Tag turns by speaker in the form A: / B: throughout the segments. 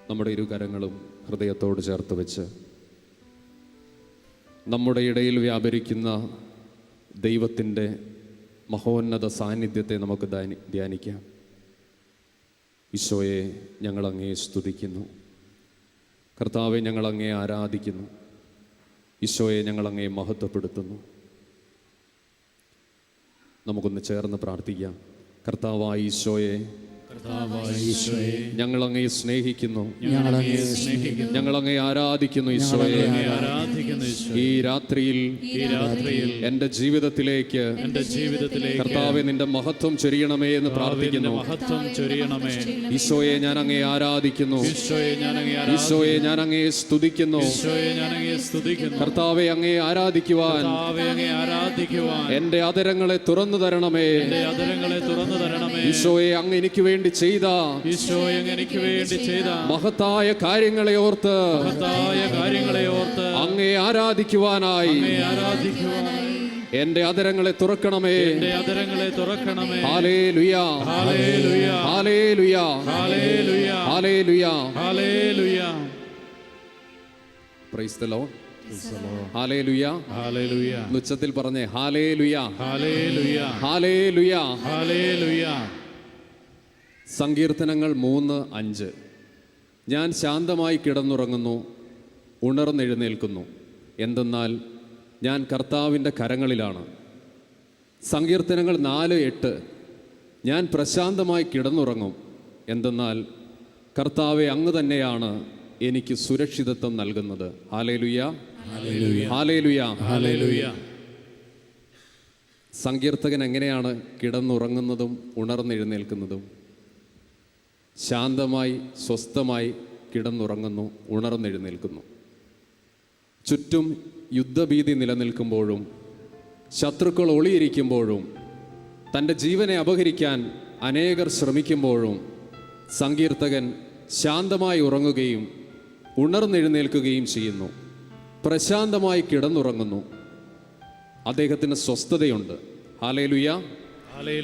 A: നമ്മുടെ ഇരുകരങ്ങളും ഹൃദയത്തോട് ചേർത്ത് വെച്ച് നമ്മുടെ ഇടയിൽ വ്യാപരിക്കുന്ന ദൈവത്തിൻ്റെ മഹോന്നത സാന്നിധ്യത്തെ നമുക്ക് ധ്യാനിക്കാം. ഈശോയെ, ഞങ്ങളങ്ങയെ സ്തുതിക്കുന്നു. കർത്താവെ, ഞങ്ങളങ്ങയെ ആരാധിക്കുന്നു. ഈശോയെ, ഞങ്ങളങ്ങയെ മഹത്വപ്പെടുത്തുന്നു. നമുക്കൊന്ന് ചേർന്ന് പ്രാർത്ഥിക്കാം. കർത്താവായ ഈശോയെ, ഞങ്ങളങ്ങയെ സ്നേഹിക്കുന്നു, ഞങ്ങളങ്ങയെ ആരാധിക്കുന്നു. ഈശോയെ, ഈ രാത്രിയിൽ എൻ്റെ ജീവിതത്തിലേക്ക് കർത്താവെ നിന്റെ മഹത്വം ചൊരിയണമേ എന്ന് പ്രാർത്ഥിക്കുന്നു. ഈശോയെ, ഞാൻ അങ്ങയെ ആരാധിക്കുന്നു. ഈശോയെ, ഞാൻ അങ്ങയെ സ്തുതിക്കുന്നു. കർത്താവെ, അങ്ങയെ ആരാധിക്കുവാൻ എൻ്റെ അധരങ്ങളെ തുറന്നു തരണമേ. ഈശോയെ, അങ്ങ് എനിക്ക് വേണ്ടി ചെയ്ത മഹത്തായ കാര്യങ്ങളെ ഓർത്ത് അങ്ങയെ ആരാധിക്കുവാനായി എന്റെ അധരങ്ങളെ തുറക്കണമേ. ഹല്ലേലൂയ, ഹല്ലേലൂയ, ഹല്ലേലൂയ, ഹല്ലേലൂയ, ഹല്ലേലൂയ. Praise the Lord. ഹല്ലേലൂയ, ഹല്ലേലൂയ. ഉച്ചത്തിൽ പറഞ്ഞേ, ഹല്ലേലൂയ, ഹല്ലേലൂയ, ഹല്ലേലൂയ, ഹല്ലേലൂയ. സങ്കീർത്തനങ്ങൾ 3:5. ഞാൻ ശാന്തമായി കിടന്നുറങ്ങുന്നു, ഉണർന്നെഴുന്നേൽക്കുന്നു, എന്തെന്നാൽ ഞാൻ കർത്താവിൻ്റെ കരങ്ങളിലാണ്. സങ്കീർത്തനങ്ങൾ 4:8. ഞാൻ പ്രശാന്തമായി കിടന്നുറങ്ങും, എന്തെന്നാൽ കർത്താവെ, അങ്ങ് തന്നെയാണ് എനിക്ക് സുരക്ഷിതത്വം നൽകുന്നത്. ഹല്ലേലൂയ, ഹല്ലേലൂയ, ഹല്ലേലൂയ. സങ്കീർത്തകൻ എങ്ങനെയാണ് കിടന്നുറങ്ങുന്നതും ഉണർന്നെഴുന്നേൽക്കുന്നതും? ശാന്തമായി സ്വസ്ഥമായി കിടന്നുറങ്ങുന്നു, ഉണർന്നെഴുന്നേൽക്കുന്നു. ചുറ്റും യുദ്ധഭീതി നിലനിൽക്കുമ്പോഴും ശത്രുക്കൾ ഒളിയിരിക്കുമ്പോഴും തൻ്റെ ജീവനെ അപഹരിക്കാൻ അനേകർ ശ്രമിക്കുമ്പോഴും സങ്കീർത്തകൻ ശാന്തമായി ഉറങ്ങുകയും ഉണർന്നെഴുന്നേൽക്കുകയും ചെയ്യുന്നു. പ്രശാന്തമായി കിടന്നുറങ്ങുന്നു. അദ്ദേഹത്തിന് സ്വസ്ഥതയുണ്ട്. ഹല്ലേലൂയ,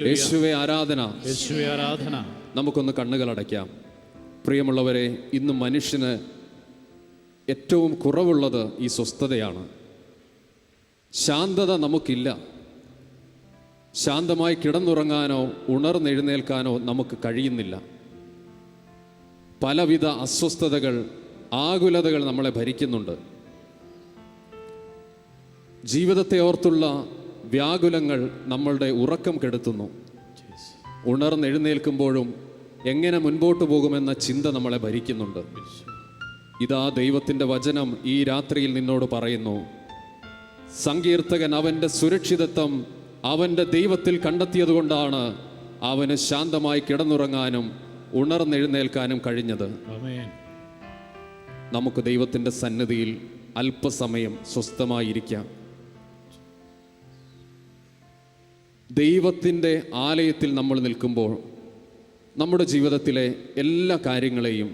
A: യേശുവേ ആരാധന, യേശുവേ ആരാധന. നമുക്കൊന്ന് കണ്ണുകൾ അടയ്ക്കാം. പ്രിയമുള്ളവരെ, ഇന്ന് മനുഷ്യന് ഏറ്റവും കുറവുള്ളത് ഈ സ്വസ്ഥതയാണ്. ശാന്തത നമുക്കില്ല. ശാന്തമായി കിടന്നുറങ്ങാനോ ഉണർന്നെഴുന്നേൽക്കാനോ നമുക്ക് കഴിയുന്നില്ല. പലവിധ അസ്വസ്ഥതകൾ, ആകുലതകൾ നമ്മളെ ഭരിക്കുന്നുണ്ട്. ജീവിതത്തെ ഓർത്തുള്ള വ്യാകുലങ്ങൾ നമ്മളുടെ ഉറക്കം കെടുത്തുന്നു. ഉണർന്നെഴുന്നേൽക്കുമ്പോഴും എങ്ങനെ മുൻപോട്ട് പോകുമെന്ന ചിന്ത നമ്മളെ ഭരിക്കുന്നുണ്ട്. ഇതാ ദൈവത്തിൻ്റെ വചനം ഈ രാത്രിയിൽ നിന്നോട് പറയുന്നു. സങ്കീർത്തകൻ അവൻ്റെ സുരക്ഷിതത്വം അവൻ്റെ ദൈവത്തിൽ കണ്ടെത്തിയതുകൊണ്ടാണ് അവന് ശാന്തമായി കിടന്നുറങ്ങാനും ഉണർന്നെഴുന്നേൽക്കാനും കഴിഞ്ഞത്. നമുക്ക് ദൈവത്തിൻ്റെ സന്നിധിയിൽ അല്പസമയം സ്വസ്ഥമായിരിക്കാം. ദൈവത്തിൻ്റെ ആലയത്തിൽ നമ്മൾ നിൽക്കുമ്പോൾ നമ്മുടെ ജീവിതത്തിലെ എല്ലാ കാര്യങ്ങളെയും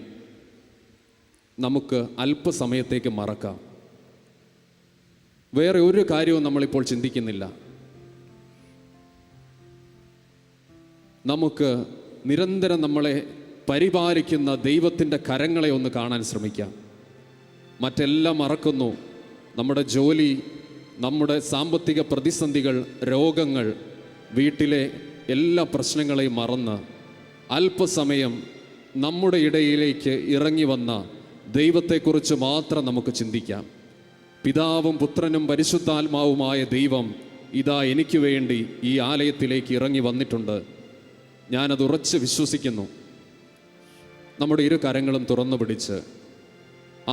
A: നമുക്ക് അല്പസമയത്തേക്ക് മറക്കാം. വേറെ ഒരു കാര്യവും നമ്മളിപ്പോൾ ചിന്തിക്കുന്നില്ല. നമുക്ക് നിരന്തരം നമ്മളെ പരിപാലിക്കുന്ന ദൈവത്തിൻ്റെ കരങ്ങളെ ഒന്ന് കാണാൻ ശ്രമിക്കാം. മറ്റെല്ലാം മറക്കുന്നു. നമ്മുടെ ജോലി, നമ്മുടെ സാമ്പത്തിക പ്രതിസന്ധികൾ, രോഗങ്ങൾ, വീട്ടിലെ എല്ലാ പ്രശ്നങ്ങളെയും മറന്ന് അല്പസമയം നമ്മുടെ ഇടയിലേക്ക് ഇറങ്ങി വന്ന ദൈവത്തെക്കുറിച്ച് മാത്രം നമുക്ക് ചിന്തിക്കാം. പിതാവും പുത്രനും പരിശുദ്ധാത്മാവുമായ ദൈവം ഇതാ എനിക്ക് വേണ്ടി ഈ ആലയത്തിലേക്ക് ഇറങ്ങി വന്നിട്ടുണ്ട്. ഞാനത് ഉറച്ച് വിശ്വസിക്കുന്നു. നമ്മുടെ ഇരു കരങ്ങളും തുറന്നു പിടിച്ച്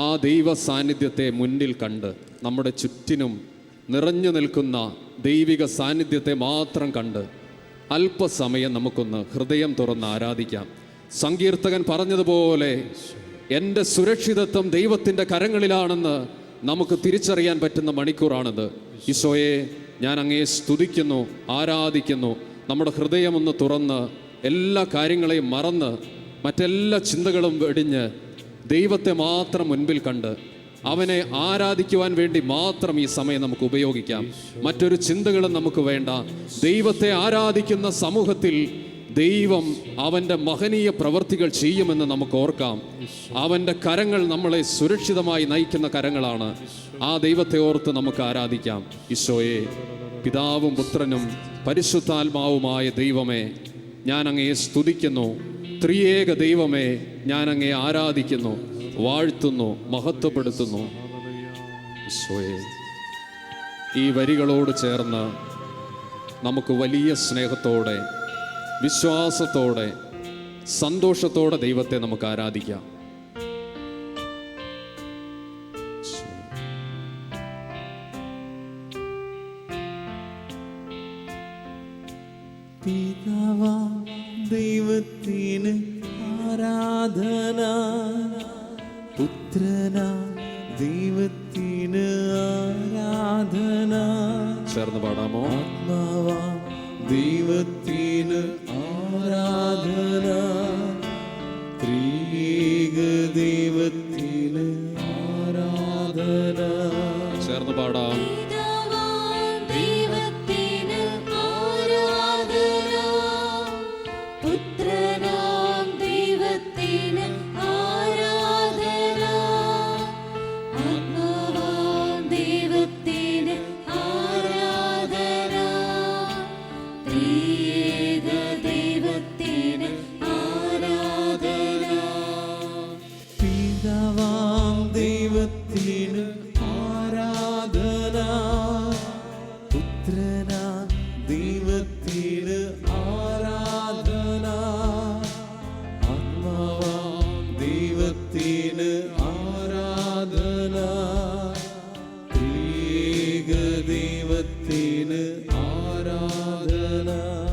A: ആ ദൈവ സാന്നിധ്യത്തെ മുന്നിൽ കണ്ട്, നമ്മുടെ ചുറ്റിനും നിറഞ്ഞു നിൽക്കുന്ന ദൈവിക സാന്നിധ്യത്തെ മാത്രം കണ്ട് അല്പസമയം നമുക്കൊന്ന് ഹൃദയം തുറന്ന് ആരാധിക്കാം. സങ്കീർത്തകൻ പറഞ്ഞതുപോലെ എൻ്റെ സുരക്ഷിതത്വം ദൈവത്തിൻ്റെ കരങ്ങളിലാണെന്ന് നമുക്ക് തിരിച്ചറിയാൻ പറ്റുന്ന മണിക്കൂറാണിത്. ഈശോയെ, ഞാൻ അങ്ങയെ സ്തുതിക്കുന്നു, ആരാധിക്കുന്നു. നമ്മുടെ ഹൃദയമൊന്ന് തുറന്ന് എല്ലാ കാര്യങ്ങളെയും മറന്ന് മറ്റെല്ലാ ചിന്തകളും വെടിഞ്ഞ് ദൈവത്തെ മാത്രം മുൻപിൽ കണ്ട് അവനെ ആരാധിക്കുവാൻ വേണ്ടി മാത്രം ഈ സമയം നമുക്ക് ഉപയോഗിക്കാം. മറ്റൊരു ചിന്തകളും നമുക്ക് വേണ്ട. ദൈവത്തെ ആരാധിക്കുന്ന സമൂഹത്തിൽ ദൈവം അവൻ്റെ മഹനീയ പ്രവൃത്തികൾ ചെയ്യുമെന്ന് നമുക്ക് ഓർക്കാം. അവൻ്റെ കരങ്ങൾ നമ്മളെ സുരക്ഷിതമായി നയിക്കുന്ന കരങ്ങളാണ്. ആ ദൈവത്തെ ഓർത്ത് നമുക്ക് ആരാധിക്കാം. ഈശോയെ, പിതാവും പുത്രനും പരിശുദ്ധാത്മാവുമായ ദൈവമേ, ഞാൻ അങ്ങയെ സ്തുതിക്കുന്നു. ത്രിയേക ദൈവമേ, ഞാൻ അങ്ങയെ ആരാധിക്കുന്നു, വാഴ്ത്തുന്നു, മഹത്വപ്പെടുത്തുന്നു. ഈശോയെ, ഈ വരികളോട് ചേർന്ന് നമുക്ക് വലിയ സ്നേഹത്തോടെ, വിശ്വാസത്തോടെ, സന്തോഷത്തോടെ ദൈവത്തെ നമുക്ക് ആരാധിക്കാം.
B: പിതാവാ ദൈവത്തിന് ആരാധന, പുത്രനാ ദൈവത്തിന് ആരാധന.
A: ചേർന്ന് പാടാമോ?
B: ആത്മാവാ ദൈവത്തിന് ആരാധന, ത്രിയേക ദൈവത്തിന് ആരാധന.
A: ചേർന്ന് പാടാം.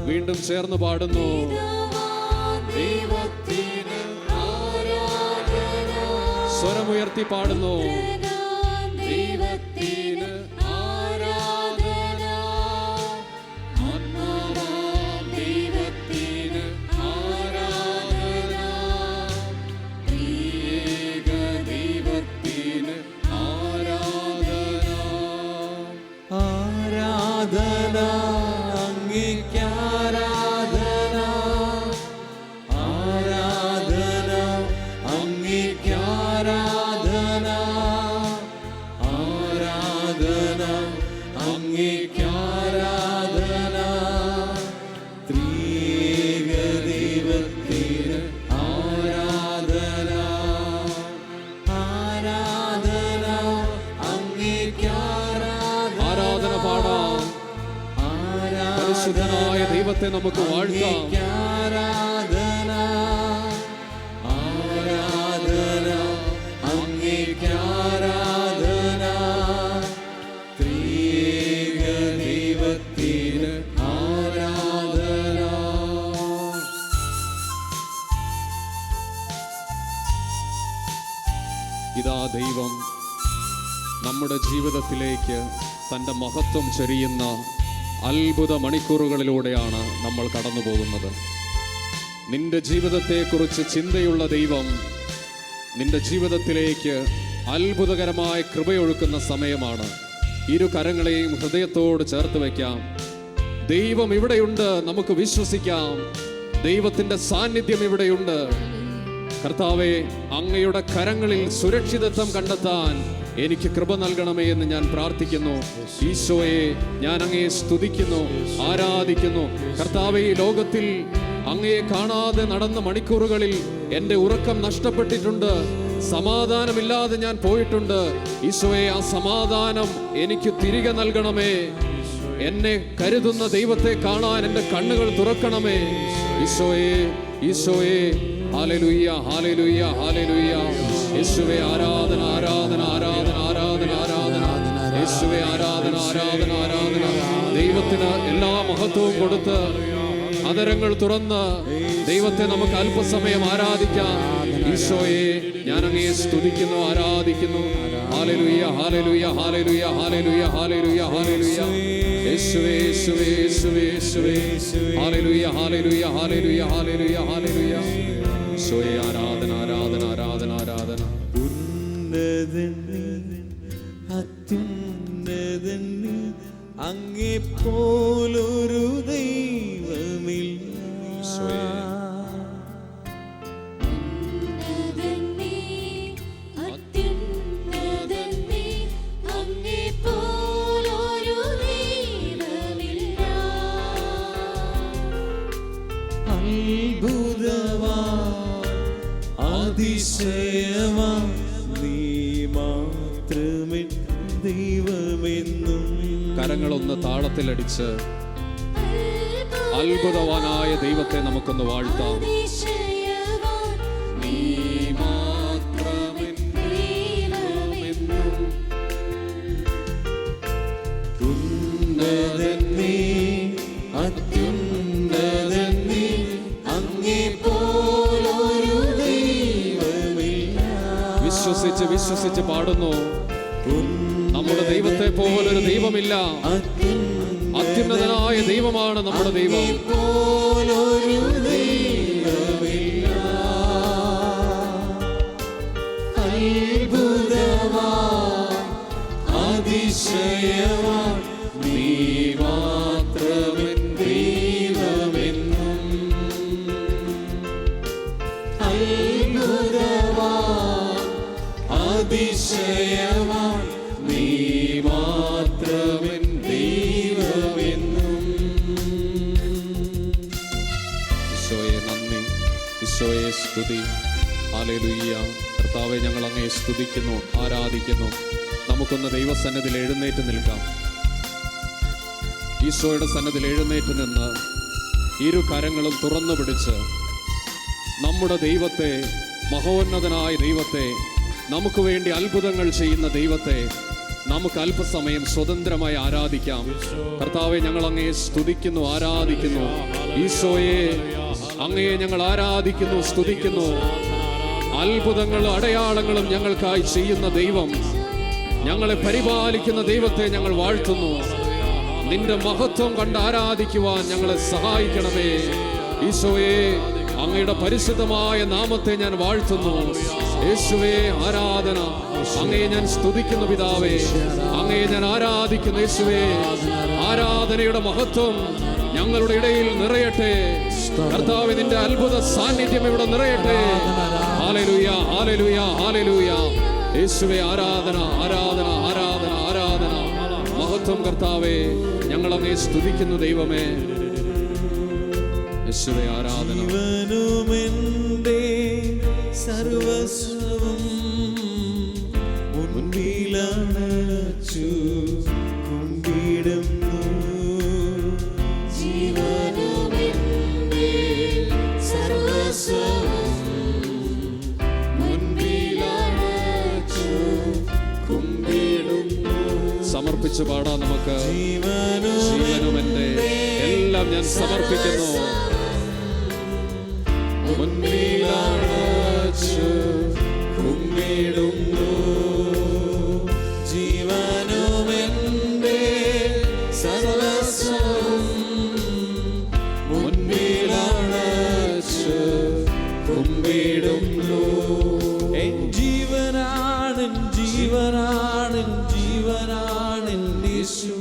A: വീണ്ടും ചേർന്ന് പാടുന്നു. സ്വരമുയർത്തി പാടുന്നു. ദൈവത്തിന് ആരാധന, ആത്മാവാം ദൈവത്തിന് ആരാധന, ത്രിയേക ദൈവത്തിന് ആരാധന.
B: ആരാധന അങ്ങേക്കാരാധന, ആരാധന അങ്ങേക്കാരാധന, ആരാധന അങ്ങേക്കാരാധന, ത്രിയേക ദൈവത്തിന് ആരാധന, ആരാധന അങ്ങേക്കാരാധന.
A: ആരാധന പാടാം. പരിശുദ്ധനായ ദൈവത്തെ നമുക്ക് വാഴ്ത്താം.
B: ആരാധന, ആരാധന അങ്ങേക്കാരാധന, ത്രിയേക ദൈവത്തിന് ആരാധന.
A: ഇതാ ദൈവം നമ്മുടെ ജീവിതത്തിലേക്ക് തൻ്റെ മഹത്വം ചൊരിയുന്ന അത്ഭുത മണിക്കൂറുകളിലൂടെയാണ് നമ്മൾ കടന്നു പോകുന്നത്. നിന്റെ ജീവിതത്തെക്കുറിച്ച് ചിന്തയുള്ള ദൈവം നിന്റെ ജീവിതത്തിലേക്ക് അത്ഭുതകരമായ കൃപയൊഴുക്കുന്ന സമയമാണ്. ഇരു കരങ്ങളെയും ഹൃദയത്തോട് ചേർത്ത് വയ്ക്കാം. ദൈവം ഇവിടെയുണ്ട്, നമുക്ക് വിശ്വസിക്കാം. ദൈവത്തിൻ്റെ സാന്നിധ്യം ഇവിടെയുണ്ട്. കർത്താവേ, അങ്ങയുടെ കരങ്ങളിൽ സുരക്ഷിതത്വം കണ്ടെത്താൻ എനിക്ക് കൃപ നൽകണമേ എന്ന് ഞാൻ പ്രാർത്ഥിക്കുന്നു. ഈശോയെ, ഞാൻ അങ്ങയെ സ്തുതിക്കുന്നു, ആരാധിക്കുന്നു. കർത്താവേ, ഈ ലോകത്തിൽ അങ്ങയെ കാണാതെ നടന്ന മണിക്കൂറുകളിൽ എൻ്റെ ഉറക്കം നഷ്ടപ്പെട്ടിട്ടുണ്ട്, സമാധാനമില്ലാതെ ഞാൻ പോയിട്ടുണ്ട്. ഈശോയെ, ആ സമാധാനം എനിക്ക് തിരികെ നൽകണമേ. എന്നെ കരുതുന്ന ദൈവത്തെ കാണാൻ എൻ്റെ കണ്ണുകൾ തുറക്കണമേ. ഈശോയെ, ഈശോയെ, ഹല്ലേലൂയ, ഹല്ലേലൂയ, ഹല്ലേലൂയ. യേശുവേ, ആരാധന, ആരാധന, ആരാധന, ആരാധന, ആരാധന. യേശുവേ, ആരാധന, ആരാധന, ആരാധന. ദൈവത്തിന് എല്ലാ മഹത്വവും കൊടുത്ത് അതരങ്ങൾ തുറന്ന് ദൈവത്തെ നമുക്ക് അല്പസമയം ആരാധിക്കാം. ഈശോയെ, ഞാൻ അങ്ങയെ സ്തുതിക്കുന്നു, ആരാധിക്കുന്നു. ഹല്ലേലൂയ, ഹല്ലേലൂയ, ഹല്ലേലൂയ, ഹല്ലേലൂയ, ഹല്ലേലൂയ, ഹല്ലേലൂയ. യേശുവേ, യേശുവേ, യേശുവേ, യേശുവേ. ഹല്ലേലൂയ, ഹല്ലേലൂയ, ഹല്ലേലൂയ, ഹല്ലേലൂയ, ഹല്ലേലൂയ. ഈശോയെ, ആരാധന, ആരാധന, ആരാധന, ആരാധന.
B: ഉന്നതൻ നീ, അത്യുന്നതൻ നീ, അങ്ങേ പോലൊരു ദൈവമില്ല. അതിശയമാം നീ മാത്രമേ ദൈവമെന്നും.
A: കരങ്ങളൊന്ന് താളത്തിലടിച്ച് അത്ഭുതവാനായ ദൈവത്തെ നമുക്കൊന്ന് വാഴ്ത്താം. നീ മാത്രമേ ദൈവമെന്നും.
B: ഉന്നതൻ നീ, അത്യുന്നതൻ നീ, അങ്ങേപ്പോലൊരു ദൈവമില്ല.
A: വിശ്വസിച്ച് വിശ്വസിച്ച് പാടുന്നു. നമ്മുടെ ദൈവത്തെ പോലൊരു ദൈവമില്ല. അത്യുന്നതനായ ദൈവമാണ് നമ്മുടെ ദൈവം.
B: പോലൊരു ദൈവമില്ല. അത്ഭുതവാൻ അതിശയവാൻ നീ മാത്രമേ ദൈവമെന്നും. അത്ഭുതവാൻ അതിശയവാൻ നീ മാത്രമേ ദൈവമെന്നും.
A: ഈശോയെ നന്ദി, ഈശോയെ സ്തുതി. ഹല്ലേലൂയ. കർത്താവെ, ഞങ്ങൾ അങ്ങയെ സ്തുതിക്കുന്നു, ആരാധിക്കുന്നു. നമുക്കൊന്ന് ദൈവസന്നിധിയിൽ എഴുന്നേറ്റ് നിൽക്കാം. ഈശോയുടെ സന്നിധിയിൽ എഴുന്നേറ്റ് നിന്ന് ഇരു കരങ്ങളും തുറന്നു പിടിച്ച് നമ്മുടെ ദൈവത്തെ, മഹോന്നതനായ ദൈവത്തെ, നമുക്ക് വേണ്ടി അത്ഭുതങ്ങൾ ചെയ്യുന്ന ദൈവത്തെ നമുക്ക് അല്പസമയം സ്വതന്ത്രമായി ആരാധിക്കാം. കർത്താവെ, ഞങ്ങൾ അങ്ങയെ സ്തുതിക്കുന്നു, ആരാധിക്കുന്നു. ഈശോയെ, അങ്ങയെ ഞങ്ങൾ ആരാധിക്കുന്നു, സ്തുതിക്കുന്നു. അത്ഭുതങ്ങളും അടയാളങ്ങളും ഞങ്ങൾക്കായി ചെയ്യുന്ന ദൈവം, ഞങ്ങളെ പരിപാലിക്കുന്ന ദൈവത്തെ ഞങ്ങൾ വാഴ്ത്തുന്നു. നിന്റെ മഹത്വം കണ്ട് ആരാധിക്കുവാൻ ഞങ്ങളെ സഹായിക്കണമേ. ഈശോയെ, അങ്ങയുടെ പരിശുദ്ധമായ നാമത്തെ ഞാൻ വാഴ്ത്തുന്നു. യേശുവേ, ആരാധന. അങ്ങയെ ഞാൻ സ്തുതിക്കുന്നു പിതാവേ, അങ്ങയെ ഞാൻ ആരാധിക്കുന്നു. യേശുവേ, ആരാധനയുടെ മഹത്വം ഞങ്ങളുടെ ഇടയിൽ നിറയട്ടെ. കർത്താവേ, നിന്റെ അത്ഭുത സാന്നിധ്യം ഇവിടെ നിറയട്ടെ. ഹല്ലേലൂയ, ഹല്ലേലൂയ, ഹല്ലേലൂയ. യേശുവേ, ആരാധന, ആരാധന, ആരാധന, ആരാധന. മഹത്വം കർത്താവേ, ഞങ്ങൾ അങ്ങയെ സ്തുതിക്കുന്നു ദൈവമേ. യേശുവേ, ആരാധന.
B: ജീവനുമെന്റെ സർവസ്വവും മുൻപിലണച്ചു കുമ്പിടുന്നു. ജീവനുമെന്റെ സർവസ്വവും മുൻപിലണച്ചു കുമ്പിടുന്നു.
A: സമർപ്പിച്ച് പാടാം നമുക്ക്. ജീവനും എൻ്റെ എല്ലാം ഞാൻ സമർപ്പിക്കുന്നു.
B: മുൻപിലണച്ചു കുമ്പിടുന്നു. ജീവനുമെന്റെ സർവസ്വവും മുൻപിലണച്ചു കുമ്പിടുന്നു. എൻ ജീവനാണ്, ജീവനാണ്, ജീവനാണ് യേശു.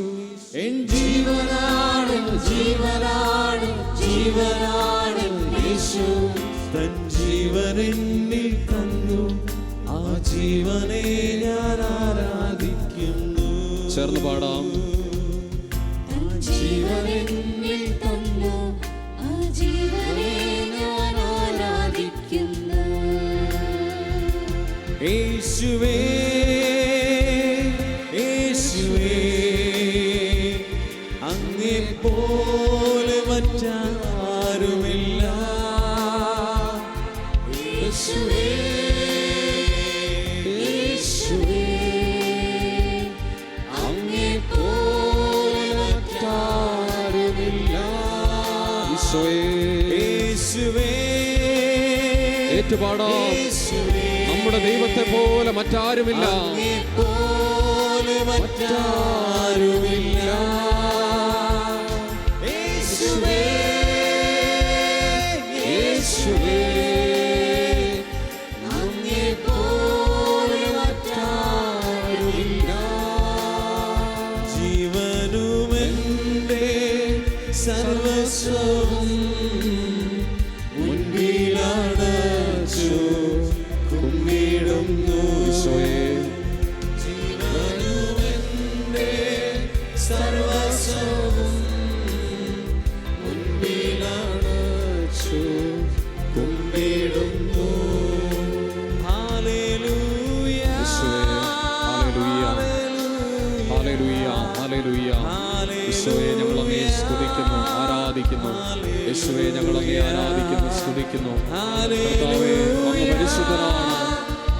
B: എൻ ജീവനാണ്, ജീവനാണ്, ജീവനാണ് യേശു. തൻ ജീവനെന്നിൽ തന്നു, ആ ജീവനെ ഞാൻ ആരാധിക്കുന്നു.
A: ചേർന്ന് പാടാം.
C: ജീവനെന്നിൽ തന്നു, ആ ജീവനെ ഞാൻ ആരാധിക്കുന്നു.
B: യേശുവേ, യേശുവേ, അങ്ങെപ്പോലെ മറ്റാരുമില്ല. യേശുവേ, യേശുവേ, അങ്ങെപ്പോലെ മറ്റാരുമില്ല.
A: ഈശോയെ,
B: യേശുവേ,
A: ഏറ്റുപാടാം.
B: യേശുവേ,
A: നമ്മുടെ ദൈവത്തെ പോലെ മറ്റാരുമില്ല.
B: അങ്ങെപ്പോലെ മറ്റാരുമില്ല. യേശുവേ, യേശുവേ, അങ്ങെപ്പോലെ മറ്റാരുമില്ല. ജീവനുമെന്റെ സർവസ്വവും മുൻപിലണച്ചു കുമ്പിടുന്നു.
A: ഈശോയെ,
B: ജീവനുമെന്റെ സർവസ്വവും മുൻപിലണച്ചു കുമ്പിടുന്നു.
A: ഹല്ലേലൂയ, ഹല്ലേലൂയ. യേശുവേ, ഞങ്ങൾ അങ്ങയെ സ്തുതിക്കുന്നു, ആരാധിക്കുന്നു. യേശുവേ, ഞങ്ങൾ അങ്ങയെ ആരാധിക്കുന്നു, സ്തുതിക്കുന്നു. കർത്താവേ, അങ്ങ് പരിശുദ്ധനാണ്,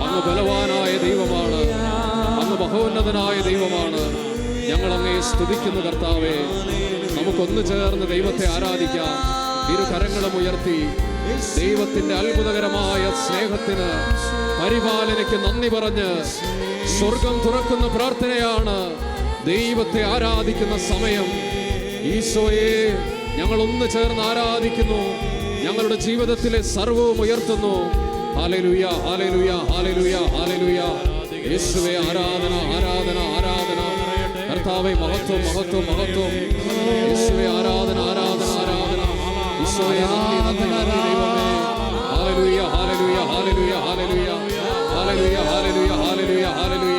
A: അങ്ങ് ബലവാനായ ദൈവമാണ്, അങ്ങ് മഹോന്നതനായ ദൈവമാണ്. ഞങ്ങൾ അങ്ങയെ സ്തുതിക്കുന്നു കർത്താവേ. നമുക്കൊന്നു ചേർന്ന് ദൈവത്തെ ആരാധിക്കാം. ഇരു കരങ്ങളും ഉയർത്തി ദൈവത്തിന്റെ അത്ഭുതകരമായ സ്നേഹത്തിന്, പരിപാലനയ്ക്ക് നന്ദി പറഞ്ഞ് സ്വർഗം തുറക്കുന്ന പ്രാർത്ഥനയാണ് ദൈവത്തെ ആരാധിക്കുന്ന സമയം. ഈശോയെ, ഞങ്ങൾ ഒന്ന് ചേർന്ന് ആരാധിക്കുന്നു, ഞങ്ങളുടെ ജീവിതത്തിലെ സർവവും ഉയർത്തുന്നു. ഹല്ലേലൂയ, ഹല്ലേലൂയ, ഹല്ലേലൂയ, ഹല്ലേലൂയ. യേശുവേ, ആരാധന, ആരാധന, ആരാധന. കർത്താവേ, മഹത്വം, മഹത്വം, മഹത്വം. യേശുവേ, ആരാധന, ആരാധന, ആരാധന. ഈശോയെ, നന്ദി, നന്ദി, നന്ദി ദൈവമേ. ഹല്ലേലൂയ, ഹല്ലേലൂയ, ഹല്ലേലൂയ, ഹല്ലേലൂയ, ഹല്ലേലൂയ, ഹല്ലേലൂയ, ഹല്ലേലൂയ, ഹല്ലേലൂയ,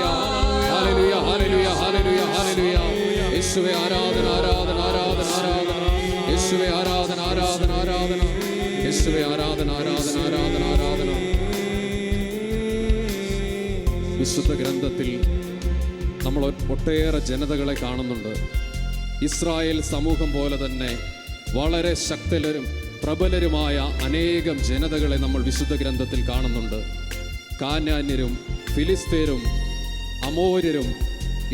A: ഹല്ലേലൂയ, ഹല്ലേലൂയ, ഹല്ലേലൂയ, ഹല്ലേലൂയ. യേശുവേ, ആരാധന, ആരാധന, ആരാധന, ആരാധന. യേശുവേ, ആരാധന, ആരാധന, ആരാധന. യേശുവേ, ആരാധന, ആരാധന, ആരാധന, ആരാധന. വിശുദ്ധ ഗ്രന്ഥത്തിൽ നമ്മൾ ഒട്ടേറെ ജനതകളെ കാണുന്നുണ്ട്. ഇസ്രായേൽ സമൂഹം പോലെ തന്നെ വളരെ ശക്തരും പ്രബലരുമായ അനേകം ജനതകളെ നമ്മൾ വിശുദ്ധ ഗ്രന്ഥത്തിൽ കാണുന്നുണ്ട്. കാനാന്യരും ഫിലിസ്തീനും അമോര്യരും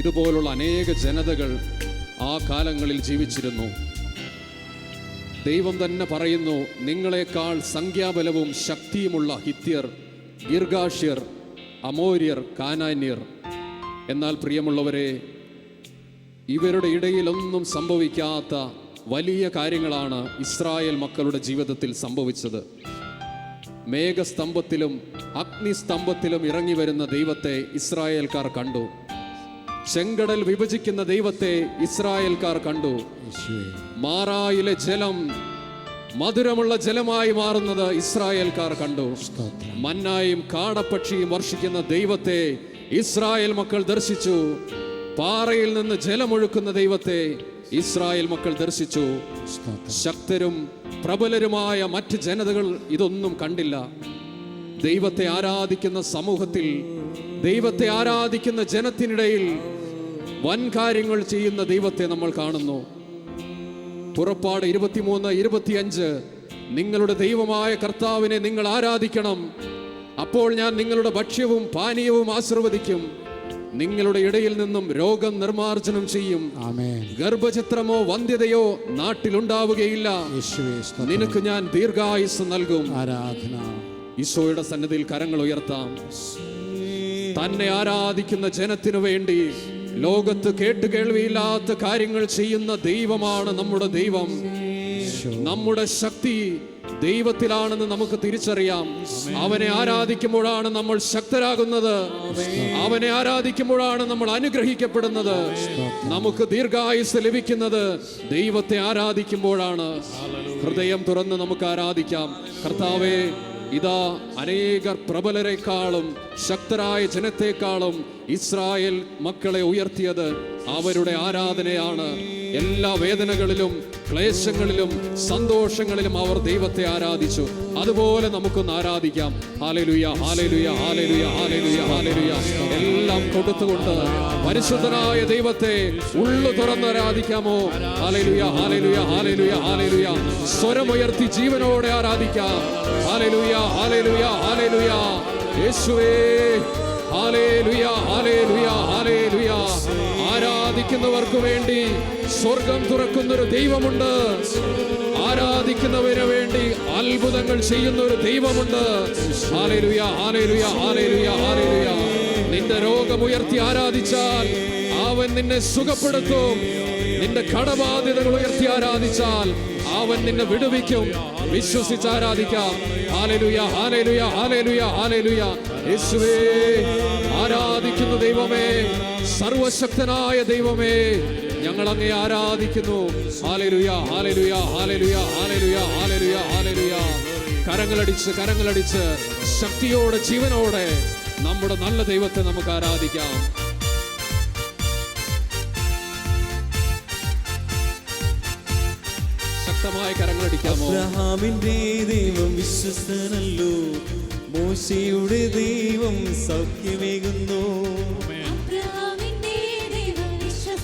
A: ഇതുപോലുള്ള അനേക ജനതകൾ ആ കാലങ്ങളിൽ ജീവിച്ചിരുന്നു. ദൈവം തന്നെ പറയുന്നു, നിങ്ങളെക്കാൾ സംഖ്യാബലവും ശക്തിയുമുള്ള ഹിത്യർ, ഗിർഗാഷ്യർ, അമോര്യർ, കാനാന്യർ. എന്നാൽ പ്രിയമുള്ളവരെ, ഇവരുടെ ഇടയിലൊന്നും സംഭവിക്കാത്ത വലിയ കാര്യങ്ങളാണ് ഇസ്രായേൽ മക്കളുടെ ജീവിതത്തിൽ സംഭവിച്ചത്. മേഘസ്തംഭത്തിലും അഗ്നിസ്തംഭത്തിലും ഇറങ്ങി വരുന്ന ദൈവത്തെ ഇസ്രായേൽക്കാർ കണ്ടു. ചെങ്കടൽ വിഭജിക്കുന്ന ദൈവത്തെ ഇസ്രായേൽക്കാർ കണ്ടു. മാറായിലെ ജലം മധുരമുള്ള ജലമായി മാറുന്നത് ഇസ്രായേൽക്കാർ കണ്ടു. മന്നായും കാടപ്പക്ഷിയും വർഷിക്കുന്ന ദൈവത്തെ ഇസ്രായേൽ മക്കൾ ദർശിച്ചു. പാറയിൽ നിന്ന് ജലമൊഴുക്കുന്ന ദൈവത്തെ ഇസ്രായേൽ മക്കൾ ദർശിച്ചു. ശക്തരും പ്രബലരുമായ മറ്റ് ജനതകൾ ഇതൊന്നും കണ്ടില്ല. ദൈവത്തെ ആരാധിക്കുന്ന സമൂഹത്തിൽ, ദൈവത്തെ ആരാധിക്കുന്ന ജനത്തിനിടയിൽ വൻ കാര്യങ്ങൾ ചെയ്യുന്ന ദൈവത്തെ നമ്മൾ കാണുന്നു. പുറപ്പാട് 23:25, നിങ്ങളുടെ ദൈവമായ കർത്താവിനെ നിങ്ങൾ ആരാധിക്കണം, അപ്പോൾ ഞാൻ നിങ്ങളുടെ ഭക്ഷ്യവും പാനീയവും ആശീർവദിക്കും, നിങ്ങളുടെ ഇടയിൽ നിന്നും രോഗം നിർമാർജനം ചെയ്യും, ഗർഭചിത്രമോ വന്ധ്യതയോ നാട്ടിലുണ്ടാവുകയില്ല, നിനക്ക് ഞാൻ ദീർഘായുസ് നൽകും. ആരാധന. ഈശോയുടെ സന്നിധിയിൽ കരങ്ങൾ ഉയർത്താം. തന്നെ ആരാധിക്കുന്ന ജനത്തിനു വേണ്ടി ലോകത്ത് കേട്ടുകേൾവിയില്ലാത്ത കാര്യങ്ങൾ ചെയ്യുന്ന ദൈവമാണ് നമ്മുടെ ദൈവം. നമ്മുടെ ശക്തി ദൈവത്തിലാണെന്ന് നമുക്ക് തിരിച്ചറിയാം. അവനെ ആരാധിക്കുമ്പോഴാണ് നമ്മൾ ശക്തരാകുന്നത്. അവനെ ആരാധിക്കുമ്പോഴാണ് നമ്മൾ അനുഗ്രഹിക്കപ്പെടുന്നത്. നമുക്ക് ദീർഘായുസ് ലഭിക്കുന്നത് ദൈവത്തെ ആരാധിക്കുമ്പോഴാണ്. ഹൃദയം തുറന്ന് നമുക്ക് ആരാധിക്കാം. കർത്താവേ, ഇതാ അനേകർ പ്രബലരെക്കാളും ശക്തരായ ജനത്തെക്കാളും ഇസ്രായേൽ മക്കളെ ഉയർത്തിയത് അവരുടെ ആരാധനയാണ്. എല്ലാ വേദനകളിലും ക്ലേശങ്ങളിലും സന്തോഷങ്ങളിലും അവർ ദൈവത്തെ ആരാധിച്ചു. അതുപോലെ നമുക്കൊന്ന് ആരാധിക്കാം. ഹല്ലേലൂയ, ഹല്ലേലൂയ, ഹല്ലേലൂയ, ഹല്ലേലൂയ, ഹല്ലേലൂയ. എല്ലാം കൊടുത്തുകൊണ്ട് പരിശുദ്ധനായ ദൈവത്തെ ഉള്ളു തുറന്ന് ആരാധിക്കാമോ? ഹല്ലേലൂയ, ഹല്ലേലൂയ, ഹല്ലേലൂയ, ഹല്ലേലൂയ. സ്വരമുയർത്തി ജീവനോടെ ആരാധിക്കാം. ഹല്ലേലൂയ, ഹല്ലേലൂയ, ഹല്ലേലൂയ. യേശുവേ, ഹല്ലേലൂയ, ഹല്ലേലൂയ, ഹല്ലേലൂയ. ആരാധിക്കുന്നവർക്ക് വേണ്ടി സ്വർഗം തുറക്കുന്നൊരു ദൈവമുണ്ട്. ആരാധിക്കുന്നവന് വേണ്ടി അത്ഭുതങ്ങൾ ചെയ്യുന്ന ഒരു ദൈവമുണ്ട്. ഹല്ലേലൂയ, ഹല്ലേലൂയ, ഹല്ലേലൂയ, ഹല്ലേലൂയ. നിന്റെ രോഗം ഉയർത്തി ആരാധിച്ചാൽ അവൻ നിന്നെ സുഖപ്പെടുത്തും. നിന്റെ കടബാധ്യതകൾ ഉയർത്തി ആരാധിച്ചാൽ അവൻ നിന്നെ വിടുവിക്കും. വിശ്വസിച്ച് ആരാധിക്കാം. ഹല്ലേലൂയ, ഹല്ലേലൂയ, ഹല്ലേലൂയ, ഹല്ലേലൂയ. യേശുവേ, ആരാധിക്കുന്ന ദൈവമേ, സർവശക്തനായ ദൈവമേ, ഞങ്ങൾ അങ്ങയെ ആരാധിക്കുന്നു. ഹല്ലേലൂയ, ഹല്ലേലൂയ, ഹല്ലേലൂയ, ഹല്ലേലൂയ, ഹല്ലേലൂയ, ഹല്ലേലൂയ. കരങ്ങളടിച്ച് ശക്തിയോടെ ജീവനോടെ നമ്മുടെ നല്ല ദൈവത്തെ നമുക്ക് ആരാധിക്കാം. ശക്തമായ കരങ്ങളടിക്കാമോ?
B: അബ്രഹാമിന്റെ ദൈവം വിശ്വസ്തനല്ലോ, മോശയുടെ ദൈവം സൗഖ്യമേകുന്നു.
C: അബ്രഹാമിന്റെ ദൈവം വിശ്വസ്തനല്ലോ,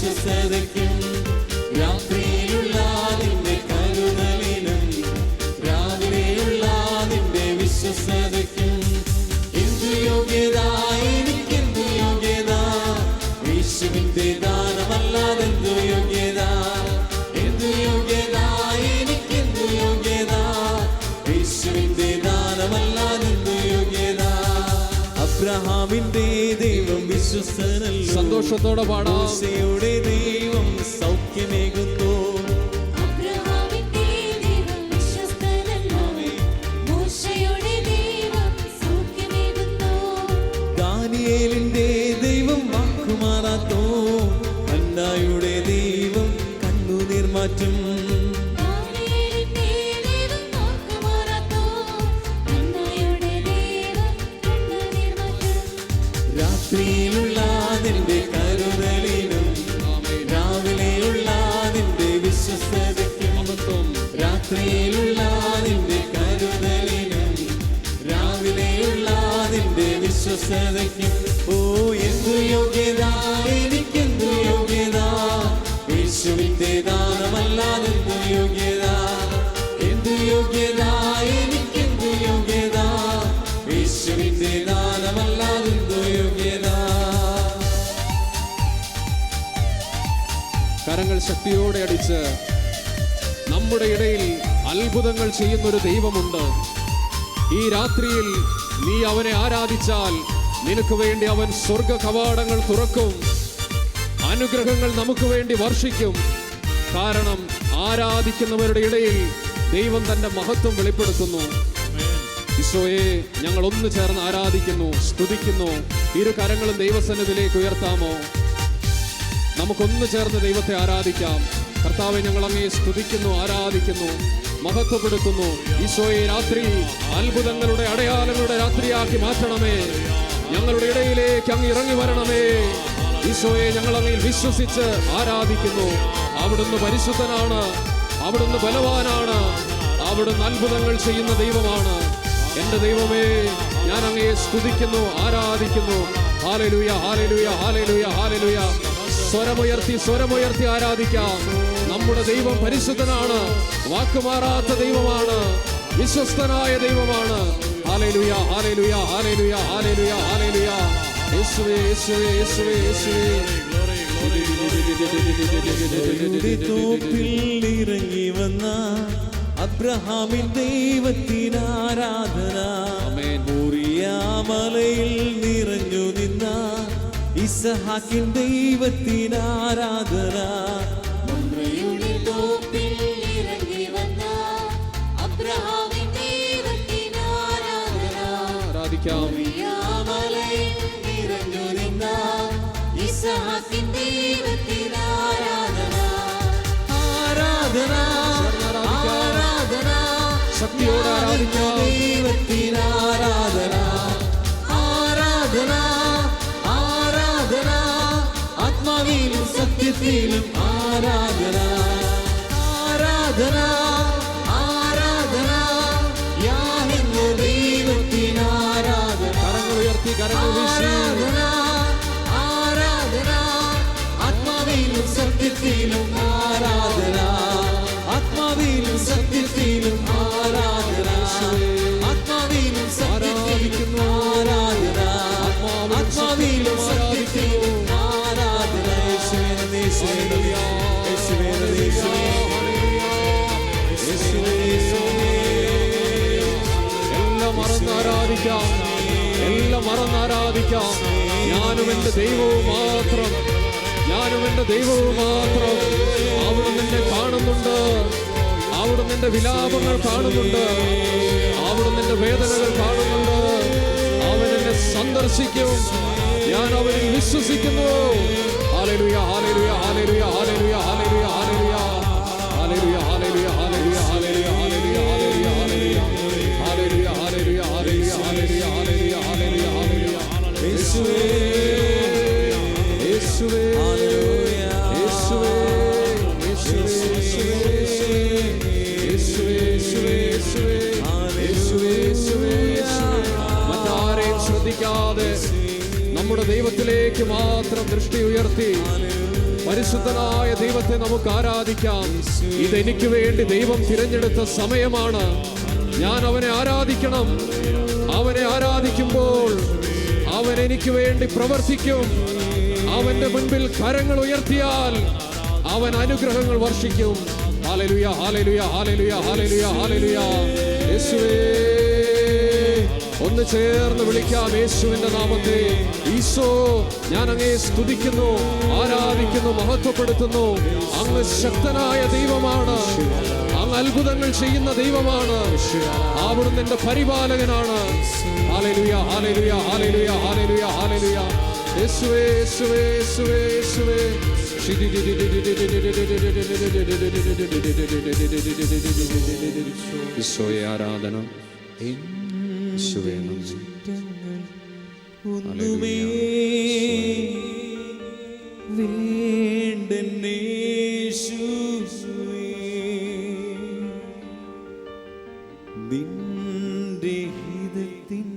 B: വിശ്വസ്തതയ്ക്കും രാത്രിയിലുള്ള നിന്റെ കരുതലിനും രാവിലെയുള്ള നിന്റെ വിശ്വസ്തതയ്ക്കും എന്തു യോഗ്യത, എനിക്കെന്തു യോഗ്യത, യേശുവിന്റെ ദാനമല്ലാതെന്തു യോഗ്യത, എന്തു യോഗ്യത, എനിക്കെന്തു യോഗ്യത, യേശുവിന്റെ ദാനമല്ലാതെന്തു യോഗ്യത. അബ്രഹാമിന്റെ ദൈവം വിശ്വസ്തനല്ലോ,
A: സന്തോഷത്തോടെ പാടാം.
B: മോശയുടെ ദൈവം സൗഖ്യമേകുന്നു,
C: അബ്രഹാമിന്റെ ദൈവം വിശ്വസ്തനല്ലോ, മോശയുടെ ദൈവം സൗഖ്യമേകുന്നു.
B: ദാനിയേലിന്റെ ദൈവം വാക്കുമാറാത്തോ, ഹന്നായുടെ ദൈവം കണ്ണുനീർ മാറ്റും.
C: ദാനിയേലിന്റെ ദൈവം വാക്കുമാറാത്തോ, ഹന്നായുടെ ദൈവം കണ്ണുനീർ മാറ്റും.
B: രാത്രിയിലുള്ള നിന്റെ കരുതലിനും രാവിലെയുള്ള നിന്റെ വിശ്വസ്തതയ്ക്കും, രാത്രിയിലുള്ള നിന്റെ കരുതലിനും രാവിലെയുള്ള നിന്റെ വിശ്വസ്തതയ്ക്കും ഓ എന്തു യോഗ്യത, എനിക്കെന്തു യോഗ്യത, യേശുവിന്റെ ദാനമല്ലാതെന്തു യോഗ്യത, എന്തു യോഗ്യത, എനിക്കെന്തു യോഗ്യത, യേശുവിന്റെ ദാനമല്ലാതെന്തു യോഗ്യത.
A: കരങ്ങൾ ശക്തിയോടെ അടിച്ച് നമ്മുടെ ഇടയിൽ അത്ഭുതങ്ങൾ ചെയ്യുന്നൊരു ദൈവമുണ്ട്. ഈ രാത്രിയിൽ നീ അവനെ ആരാധിച്ചാൽ നിനക്ക് വേണ്ടി അവൻ സ്വർഗ കവാടങ്ങൾ തുറക്കും, അനുഗ്രഹങ്ങൾ നമുക്ക് വേണ്ടി വർഷിക്കും. കാരണം ആരാധിക്കുന്നവരുടെ ഇടയിൽ ദൈവം തന്റെ മഹത്വം വെളിപ്പെടുത്തുന്നു. ഈശോയെ, ഞങ്ങൾ ഒന്ന് ചേർന്ന് ആരാധിക്കുന്നു, സ്തുതിക്കുന്നു. ഇരു കരങ്ങളും ദൈവസന്നിധിയിലേക്ക് ഉയർത്താമോ? നമുക്കൊന്ന് ചേർന്ന് ദൈവത്തെ ആരാധിക്കാം. കർത്താവെ, ഞങ്ങൾ അങ്ങയെ സ്തുതിക്കുന്നു, ആരാധിക്കുന്നു, മഹത്വപ്പെടുത്തുന്നു. ഈശോയെ, രാത്രി അത്ഭുതങ്ങളുടെ അടയാളങ്ങളുടെ രാത്രിയാക്കി മാറ്റണമേ. ഞങ്ങളുടെ ഇടയിലേക്ക് അങ്ങ് ഇറങ്ങി വരണമേ. ഈശോയെ, ഞങ്ങൾ അങ്ങയിൽ വിശ്വസിച്ച് ആരാധിക്കുന്നു. അവിടുന്ന് പരിശുദ്ധനാണ്, അവിടുന്ന് ബലവാനാണ്, അവിടുന്ന് അത്ഭുതങ്ങൾ ചെയ്യുന്ന ദൈവമാണ്. എന്റെ ദൈവമേ, ഞാൻ അങ്ങയെ സ്തുതിക്കുന്നു, ആരാധിക്കുന്നു. ഹല്ലേലൂയ, ഹല്ലേലൂയ, ഹല്ലേലൂയ, ഹല്ലേലൂയ. സ്വരമുയർത്തി ആരാധിക്കാം. നമ്മുടെ ദൈവം പരിശുദ്ധനാണ്, വാക്കുമാറാത്ത ദൈവമാണ്, വിശ്വസ്തനായ ദൈവമാണ്. ഹല്ലേലൂയ, ഹല്ലേലൂയ, ഹല്ലേലൂയ, ഹല്ലേലൂയ, ഹല്ലേലൂയ. യേശുവേ, യേശുവേ, യേശുവേ, യേശുവേ.
B: തോപ്പിൽ ഇറങ്ങി വന്ന അബ്രഹാമിൻ ദൈവത്തിന് ആരാധന, മോറിയാമലയിൽ നിറഞ്ഞു നിന്ന ഇസഹാക്കിൻ ദൈവത്തിന് ആരാധന.
C: മമ്രയുടെ തോപ്പിൽ ഇറങ്ങി വന്ന അബ്രഹാമിൻ ദൈവത്തിന് ആരാധന,
A: ആരാധിക്കാം.
C: മോറിയാമലയിൽ നിറഞ്ഞു നിന്ന ഇസഹാക്കിൻ ദൈവത്തിന് ആരാധന.
B: ആരാധന, ആരാധന,
A: ശക്തിയോടെ ആരാധിക്കാം.
B: ദൈവത്തിന് ആരാധന, ആരാധന, ആരാധന, ആത്മാവിലും സത്യത്തിലും ആരാധന, ആരാധന, ആരാധന, യാഹോവ ദൈവത്തിന് ആരാധന.
A: കരങ്ങൾ ഉയർത്തി, കരങ്ങൾ വീശി.
B: ആരാധന, ആരാധന, ആത്മാവിലും സത്യത്തിലും ആരാധന, ആത്മാവിലും സത്യത്തിലും ആരാധന, ആത്മാവിലും സത്യത്തിലും ആരാധന, ആത്മാവിലും സത്യത്തിലും ആരാധന. യേശുവേ, യേശുവേ, യേശുവേ, യേശുവേ, യേശുവേ.
A: എല്ലാം മറന്ന് ആരാധിക്കാം, എല്ലാം മറന്ന് ആരാധിക്കാം. ഞാനും എൻ്റെ ദൈവവും മാത്രം, ഞാനും എൻ്റെ ദൈവവും മാത്രം. അവിടുന്ന് എന്നെ കാണുന്നുണ്ട്, അവിടുന്ന് എൻ്റെ വിലാപങ്ങൾ കാണുന്നുണ്ട്, അവിടുന്ന് എൻ്റെ വേദനകൾ കാണുന്നുണ്ട്. അവൻ എന്നെ സന്ദർശിക്കും, ഞാൻ അവനിൽ വിശ്വസിക്കുന്നു. ഹല്ലേലൂയ, ഹല്ലേലൂയ, ഹല്ലേലൂയ, ഹല്ലേലൂയ, ഹല്ലേലൂയ, ഹല്ലേലൂയ, ഹല്ലേലൂയ, ഹല്ലേലൂയ, ഹല്ലേലൂയ, ഹല്ലേലൂയ, ഹല്ലേലൂയ, ഹല്ലേലൂയ, ഹല്ലേലൂയ, ഹല്ലേലൂയ, ഹല്ലേലൂയ, ഹല്ലേലൂയ, ഹല്ലേലൂയ, ഹല്ലേലൂയ, ഹല്ലേലൂയ.
B: യേശുവേ,
A: യേശുവേ, യേശുവേ, യേശുവേ, യേശുവേ, യേശുവേ, യേശുവേ, യേശുവേ, യേശുവേ, യേശുവേ. മറ്റാരെയും ശ്രദ്ധിക്കാതെ നമ്മുടെ ദൈവത്തിലേക്ക് മാത്രം ദൃഷ്ടി ഉയർത്തി പരിശുദ്ധനായ ദൈവത്തെ നമുക്ക് ആരാധിക്കാം. ഇതെനിക്ക് വേണ്ടി ദൈവം തിരഞ്ഞെടുത്ത സമയമാണ്. ഞാൻ അവനെ ആരാധിക്കണം. അവനെ ആരാധിക്കുമ്പോൾ അവൻ എനിക്ക് വേണ്ടി പ്രവർത്തിക്കും. അവന്റെ മുൻപിൽ കരങ്ങൾ ഉയർത്തിയാൽ അവൻ അനുഗ്രഹങ്ങൾ വർഷിക്കും. ഹല്ലേലൂയ, ഹല്ലേലൂയ, ഹല്ലേലൂയ, ഹല്ലേലൂയ, ഹല്ലേലൂയ. യേശുവേ, ഒന്ന് ചേർന്ന് വിളിക്കാം യേശുവിന്റെ നാമത്തെ. ഈശോ, ഞാൻ അങ്ങയെ സ്തുതിക്കുന്നു, ആരാധിക്കുന്നു, മഹത്വപ്പെടുത്തുന്നു. അങ്ങ് ശക്തനായ ദൈവമാണ്. അങ്ങ് അത്ഭുതങ്ങൾ ചെയ്യുന്ന ദൈവമാണ്. അവിടുന്ന് എന്റെ പരിപാലകനാണ്. ഹല്ലേലൂയ, ഹല്ലേലൂയ, ഹല്ലേലൂയ, ഹല്ലേലൂയ, ഹല്ലേലൂയ. യേശുവേ, യേശുവേ, യേശുവേ, യേശുവേ. ഈശോയെ ആരാധന. ഈശോയെ നന്ദി.
B: ഒന്നുമേ വേണ്ടന്നേശുവേ, നിന്റെ ഹിതത്തിൻ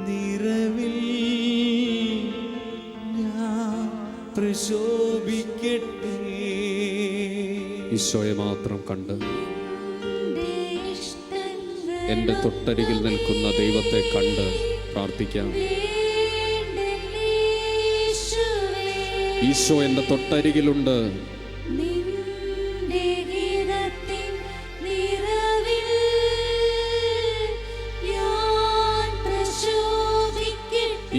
B: നിറവിൽ ഞാൻ പ്രശോഭിക്കട്ടെ.
A: ഈശോയെ മാത്രം കണ്ട് എൻ്റെ തൊട്ടരികിൽ നിൽക്കുന്ന ദൈവത്തെ കണ്ട് പ്രാർത്ഥിക്കാം. ഈശോ എൻ്റെ തൊട്ടരികിലുണ്ട്.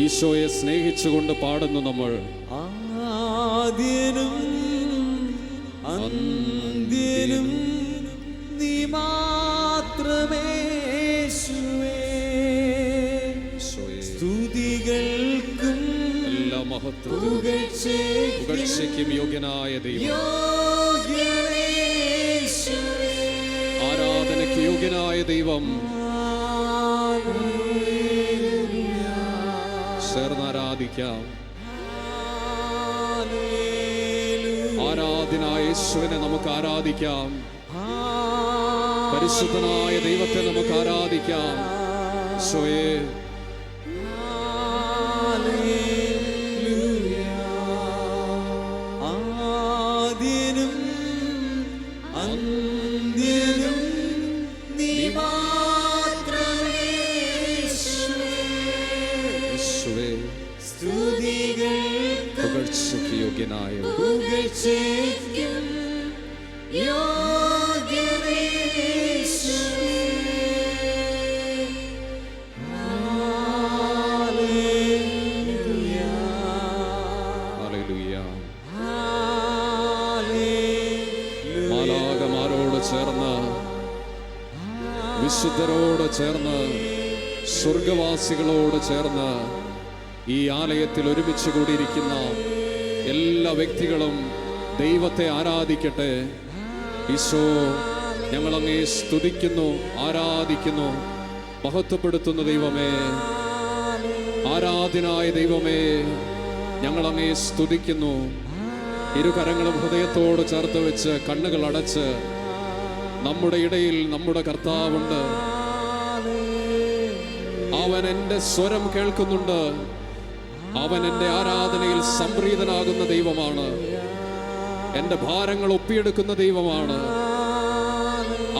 A: ഈശോയെ സ്നേഹിച്ചുകൊണ്ട് പാടുന്നു നമ്മൾ.
B: ആദ്യനും അന്ത്യനും നീ മാത്രമേ സ്തുതികൾക്കും
A: എല്ലാ മഹത്വവും പുകഴ്ചയ്ക്കും യോഗ്യനായ ദൈവം, ആരാധനയ്ക്ക് യോഗ്യനായ ദൈവം. ചേർന്ന് ആരാധിക്കാം. ആരാധനായ യേശുവിനെ നമുക്ക് ആരാധിക്കാം. പരിശുദ്ധനായ ദൈവത്തെ നമുക്ക് ആരാധിക്കാം. ഈശോയെ,
B: ആദ്യനും അന്ത്യനും നീ മാത്രമേ
A: യേശുവേ,
B: സ്തുതികൾക്കും
A: പുകഴ്ചയ്ക്ക് യോഗ്യനായ
B: പുകഴ്ചയ്ക്കും യോഗ്യനേ യേശുവേ. ഹല്ലേലൂയ,
A: ഹല്ലേലൂയ.
B: ഹല്ലേലൂയ.
A: മാലാഖമാരോട് ചേർന്ന്, വിശുദ്ധരോട് ചേർന്ന്, സ്വർഗവാസികളോട് ചേർന്ന് ഈ ആലയത്തിൽ ഒരുമിച്ച് കൂടിയിരിക്കുന്ന എല്ലാ വ്യക്തികളും ദൈവത്തെ ആരാധിക്കട്ടെ. ഈശോ, ഞങ്ങൾ അങ്ങയെ സ്തുതിക്കുന്നു, ആരാധിക്കുന്നു, മഹത്വപ്പെടുത്തുന്ന ദൈവമേ, ആരാധനായ ദൈവമേ, ഞങ്ങൾ അങ്ങയെ സ്തുതിക്കുന്നു. ഇരുകരങ്ങളും ഹൃദയത്തോട് ചേർത്ത് വെച്ച് കണ്ണുകൾ അടച്ച്, നമ്മുടെ ഇടയിൽ നമ്മുടെ കർത്താവുണ്ട്. അവൻ എൻ്റെ സ്വരം കേൾക്കുന്നുണ്ട്. അവൻ എൻ്റെ ആരാധനയിൽ സംപ്രീതനാകുന്ന ദൈവമാണ്. എൻ്റെ ഭാരങ്ങൾ ഒപ്പിയെടുക്കുന്ന ദൈവമാണ്.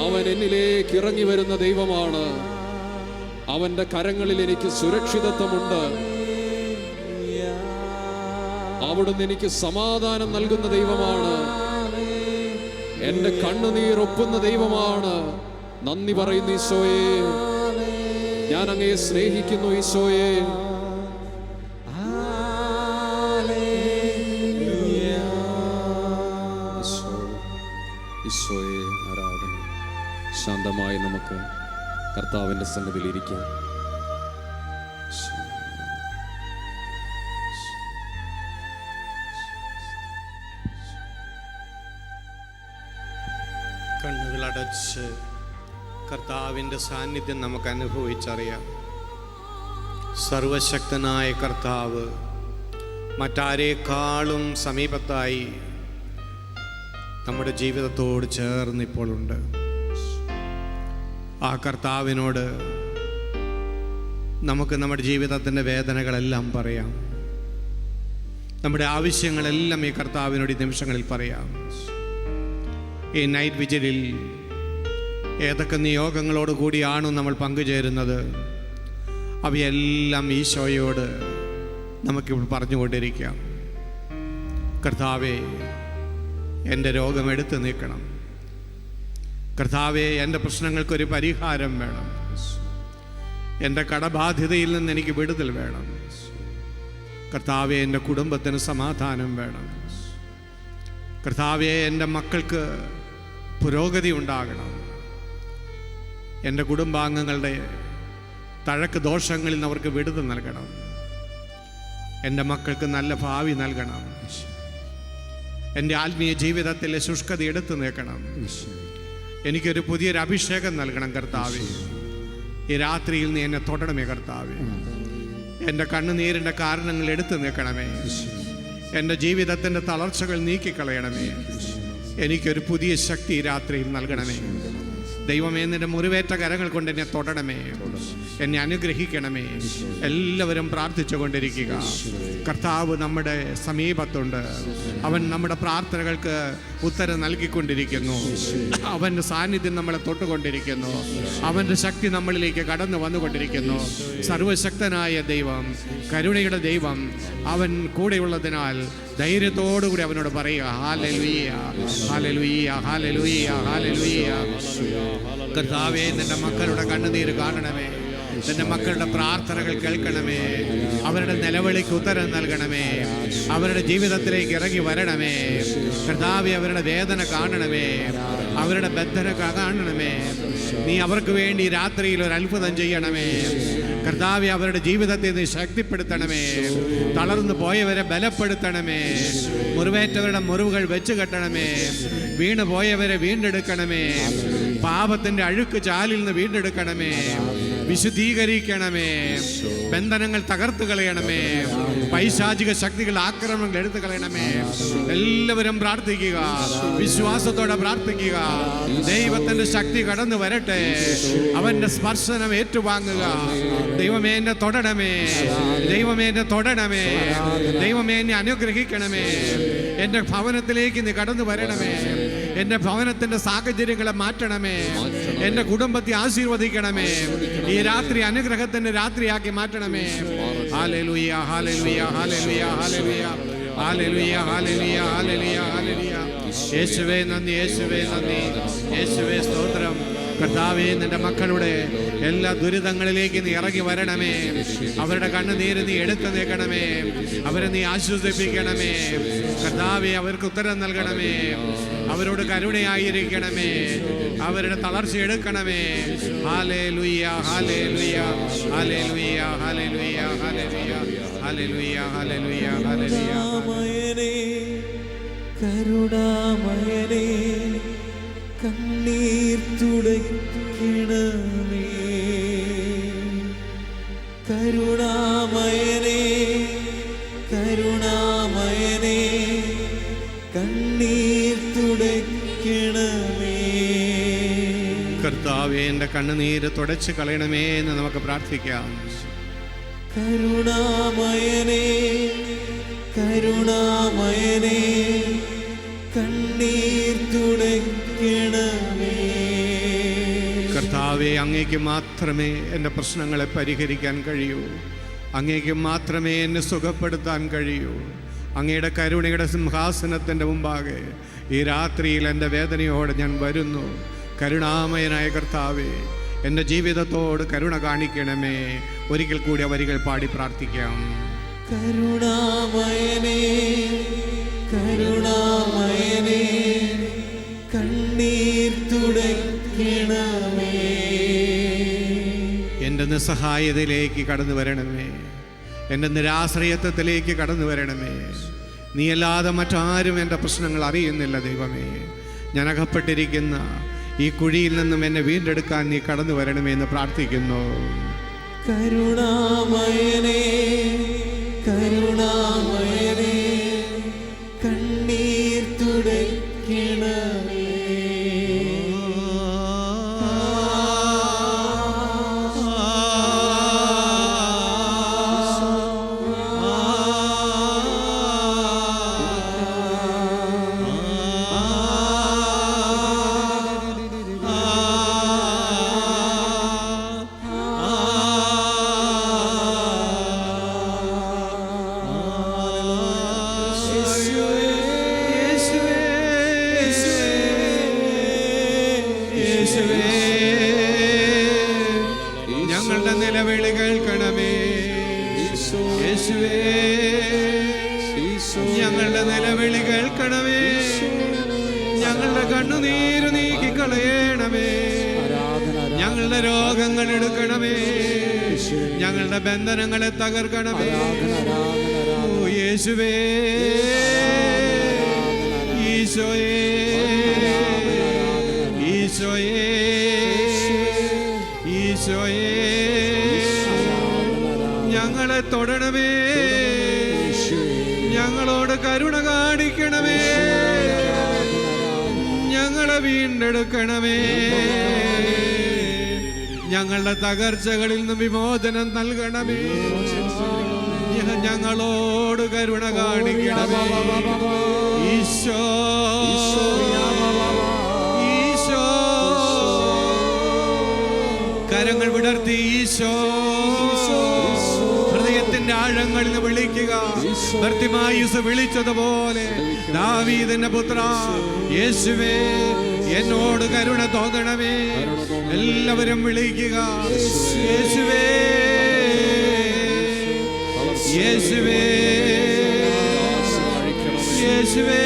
A: അവൻ എന്നിലേക്ക് ഇറങ്ങി വരുന്ന ദൈവമാണ്. അവൻ്റെ കരങ്ങളിൽ എനിക്ക് സുരക്ഷിതത്വമുണ്ട്. അവിടുന്ന് എനിക്ക് സമാധാനം നൽകുന്ന ദൈവമാണ്. എൻ്റെ കണ്ണുനീർ ഒപ്പുന്ന ദൈവമാണ്. നന്ദി പറയുന്നു ഈശോയെ. ഞാൻ അങ്ങയെ സ്നേഹിക്കുന്നു ഈശോയെ. ഈശോയെ ആരാധന. ശാന്തമായി നമുക്ക് കർത്താവിൻ്റെ സന്നിധിയിൽ ഇരിക്കാം.
D: കണ്ണുകളടച്ച് കർത്താവിൻ്റെ സാന്നിധ്യം നമുക്ക് അനുഭവിച്ചറിയാം. സർവശക്തനായ കർത്താവ് മറ്റാരേക്കാളും സമീപത്തായി നമ്മുടെ ജീവിതത്തോട് ചേർന്നിപ്പോഴുണ്ട്. ആ കർത്താവിനോട് നമുക്ക് നമ്മുടെ ജീവിതത്തിൻ്റെ വേദനകളെല്ലാം പറയാം. നമ്മുടെ ആവശ്യങ്ങളെല്ലാം ഈ കർത്താവിനോട് ഈ നിമിഷങ്ങളിൽ പറയാം. ഈ നൈറ്റ് വിജിലിൽ ഏതൊക്കെ നിയോഗങ്ങളോട് കൂടിയാണോ നമ്മൾ പങ്കുചേരുന്നത്, അവയെല്ലാം ഈശോയോട് നമുക്കിപ്പോൾ പറഞ്ഞുകൊണ്ടിരിക്കാം. കർത്താവേ, എൻ്റെ രോഗം എടുത്തു നീക്കണം. കർത്താവേ, എൻ്റെ പ്രശ്നങ്ങൾക്കൊരു പരിഹാരം വേണം. എൻ്റെ കടബാധ്യതയിൽ നിന്ന് എനിക്ക് വിടുതൽ വേണം. കർത്താവേ, എൻ്റെ കുടുംബത്തിന് സമാധാനം വേണം. കർത്താവേ, എൻ്റെ മക്കൾക്ക് പുരോഗതി ഉണ്ടാകണം. എൻ്റെ കുടുംബാംഗങ്ങളുടെ തഴക്ക് ദോഷങ്ങളിൽ നിന്ന് അവർക്ക് വിടുതൽ നൽകണം. എൻ്റെ മക്കൾക്ക് നല്ല ഭാവി നൽകണം. എൻ്റെ ആത്മീയ ജീവിതത്തിലെ ശുഷ്കത എടുത്തു നീക്കണം. എനിക്കൊരു പുതിയൊരു അഭിഷേകം നൽകണം കർത്താവേ. ഈ രാത്രിയിൽ നീ എന്നെ തൊടണമേ കർത്താവേ. എൻ്റെ കണ്ണുനീരിൻ്റെ കാരണങ്ങൾ എടുത്തു നീക്കണമേ. എൻ്റെ ജീവിതത്തിൻ്റെ തളർച്ചകൾ നീക്കിക്കളയണമേ. എനിക്കൊരു പുതിയ ശക്തി ഈ രാത്രിയിൽ നൽകണമേ. ദൈവമേ, നിന്റെ മുറിവേറ്റ കരങ്ങൾ കൊണ്ട് എന്നെ തൊടണമേ, എന്നെ അനുഗ്രഹിക്കണമേ. എല്ലാവരും പ്രാർത്ഥിച്ചു കൊണ്ടിരിക്കുക. കർത്താവ് നമ്മുടെ സമീപത്തുണ്ട്. അവൻ നമ്മുടെ പ്രാർത്ഥനകൾക്ക് ഉത്തരം നൽകിക്കൊണ്ടിരിക്കുന്നു. അവൻ്റെ സാന്നിധ്യം നമ്മളെ തൊട്ടുകൊണ്ടിരിക്കുന്നു. അവൻ്റെ ശക്തി നമ്മളിലേക്ക് കടന്നു വന്നുകൊണ്ടിരിക്കുന്നു. സർവശക്തനായ ദൈവം, കരുണയുടെ ദൈവം, അവൻ കൂടെയുള്ളതിനാൽ ധൈര്യത്തോടുകൂടി അവനോട് പറയുക, ഹല്ലേലൂയ, ഹല്ലേലൂയ, ഹല്ലേലൂയ, ഹല്ലേലൂയ. കർത്താവേ, നിന്റെ മക്കളുടെ കണ്ണുനീര് കാണണമേ. നിന്റെ മക്കളുടെ പ്രാർത്ഥനകൾ കേൾക്കണമേ. അവരുടെ നിലവിളിക്ക് ഉത്തരം നൽകണമേ. അവരുടെ ജീവിതത്തിലേക്ക് ഇറങ്ങി വരണമേ. കർത്താവേ, അവരുടെ വേദന കാണണമേ. അവരുടെ ബന്ധന കാണണമേ. നീ അവർക്ക് വേണ്ടി രാത്രിയിൽ ഒരു അത്ഭുതം ചെയ്യണമേ. കർത്താവേ, അവരുടെ ജീവിതത്തെ നീ ശക്തിപ്പെടുത്തണമേ. തളർന്നു പോയവരെ ബലപ്പെടുത്തണമേ. മുറിവേറ്റവരുടെ മുറിവുകൾ വെച്ച് കെട്ടണമേ. വീണു പോയവരെ വീണ്ടെടുക്കണമേ. പാപത്തിന്റെ അഴുക്ക് ചാലിൽ നിന്ന് വീണ്ടെടുക്കണമേ. വിശുദ്ധീകരിക്കണമേ. ബന്ധനങ്ങൾ തകർത്ത് കളയണമേ. പൈശാചിക ശക്തികൾ ആക്രമണങ്ങൾ എടുത്തു കളയണമേ. എല്ലാവരും പ്രാർത്ഥിക്കുക, വിശ്വാസത്തോടെ പ്രാർത്ഥിക്കുക. ദൈവത്തിന്റെ ശക്തി കടന്നു വരട്ടെ. അവന്റെ സ്പർശനം ഏറ്റുവാങ്ങുക. ദൈവമേ, എന്നെ തൊടണമേ. ദൈവമേ, എന്നെ തൊടണമേ. ദൈവമേ, എന്നെ അനുഗ്രഹിക്കണമേ. എൻ്റെ ഭവനത്തിലേക്ക് നീ കടന്നു വരണമേ. എൻ്റെ ഭവനത്തിൻ്റെ സാഹചര്യങ്ങളെ മാറ്റണമേ. എൻ്റെ കുടുംബത്തെ ആശീർവദിക്കണമേ. ഈ രാത്രി അനുഗ്രഹത്തിൻ്റെ രാത്രിയാക്കി മാറ്റണമേ. ഹല്ലേലൂയ, ഹല്ലേലൂയ, ഹല്ലേലൂയ, ഹല്ലേലൂയ, ഹല്ലേലൂയ, ഹല്ലേലൂയ, ഹല്ലേലൂയ, ഹല്ലേലൂയ. യേശുവേ നന്ദി, യേശുവേ നന്ദി, യേശുവേ സ്തോത്രം. കർത്താവേ, നിന്റെ മക്കളുടെ എല്ലാ ദുരിതങ്ങളിലേക്ക് നീ ഇറങ്ങി വരണമേ. അവരുടെ കണ്ണുനീര് നീ എടുത്തു നീക്കണമേ. അവരെ നീ ആശ്വസിപ്പിക്കണമേ. കർത്താവേ, അവർക്ക് ഉത്തരം നൽകണമേ. അവരോട് കരുണയായിരിക്കണമേ. അവരുടെ തളർച്ച എടുക്കണമേ. ഹല്ലേലൂയ, ഹല്ലേലൂയ, ഹല്ലേലൂയ, ഹല്ലേലൂയ, ഹല്ലേലൂയ, ഹല്ലേലൂയ, ഹല്ലേലൂയ, ഹല്ലേലൂയ.
B: കരുണാമയനേ, കണ്ണീർ തുടയ്ക്കണമേ. കരുണാമയനേ, കരുണാമയനേ, കണ്ണീർ തുടയ്ക്കണമേ.
D: കർത്താവേ, എൻ്റെ കണ്ണുനീര് തുടച്ച് കളയണമേ എന്ന് നമുക്ക് പ്രാർത്ഥിക്കാം.
B: കരുണാമയനേ, കരുണാമയനേ, കണ്ണീർ തുടയ്ക്കണമേ.
D: കർത്താവേ, അങ്ങേക്ക് മാത്രമേ എൻ്റെ പ്രശ്നങ്ങളെ പരിഹരിക്കാൻ കഴിയൂ. അങ്ങേക്ക് മാത്രമേ എന്നെ സുഖപ്പെടുത്താൻ കഴിയൂ. അങ്ങയുടെ കരുണയുടെ സിംഹാസനത്തിൻ്റെ മുമ്പാകെ ഈ രാത്രിയിൽ എൻ്റെ വേദനയോടെ ഞാൻ വരുന്നു. കരുണാമയനായ കർത്താവേ, എൻ്റെ ജീവിതത്തോട് കരുണ കാണിക്കണമേ. ഒരിക്കൽ കൂടി ആ വരികൾ പാടി പ്രാർത്ഥിക്കാം.
B: കരുണാമയനേ, കരുണാമയനേ, കണ്ണീർ തുടയ്ക്കണമേ.
D: എൻ്റെ നിസ്സഹായതയിലേക്ക് കടന്നു വരണമേ. എൻ്റെ നിരാശ്രയത്വത്തിലേക്ക് കടന്നു വരണമേ. നീയല്ലാതെ മറ്റാരും എൻ്റെ പ്രശ്നങ്ങൾ അറിയുന്നില്ല ദൈവമേ. ഞാൻ അകപ്പെട്ടിരിക്കുന്ന ഈ കുഴിയിൽ നിന്നും എന്നെ വീണ്ടെടുക്കാൻ നീ കടന്നു വരണമേ എന്ന് പ്രാർത്ഥിക്കുന്നു.
B: കരുണാമയനേ, കരുണാമയനേ, കണ്ണീർ തുടയ്ക്കണമേ.
D: നിലവിളി കേൾക്കണമേ. ഞങ്ങളുടെ കണ്ണുനീര് നീക്കിക്കളയണമേ. ഞങ്ങളുടെ രോഗങ്ങൾ എടുക്കണമേ. ഞങ്ങളുടെ ബന്ധനങ്ങളെ തകർക്കണമേ. ഓ യേശുവേ, ഈശോയേ, ഈശോയേ, ഈശോയേ, ഞങ്ങളെ തൊടണമേ. ഞങ്ങളോട് കരുണ കാണിക്കണമേ. ഞങ്ങളെ വീണ്ടെടുക്കണമേ. ഞങ്ങളുടെ തകർച്ചകളിൽ നിന്ന് വിമോചനം നൽകണമേ. ഞങ്ങളോട് കരുണ കാണിക്കണമേ. ഈശോ, ഈശോ, കരങ്ങൾ വിടർത്തി ഈശോ ഹൃദയത്തിന്റെ ആഴങ്ങളിൽ നിന്ന് വിളിക്കുക. ബർത്തിമായുസ് വിളിച്ചതുപോലെ ദാവീദിന്റെ പുത്ര യേശുവേ, എന്നോട് കരുണ തോന്നണമേ. എല്ലാവരും വിളിക്കുക. യേശുവേ, യേശുവേ, യേശുവേ,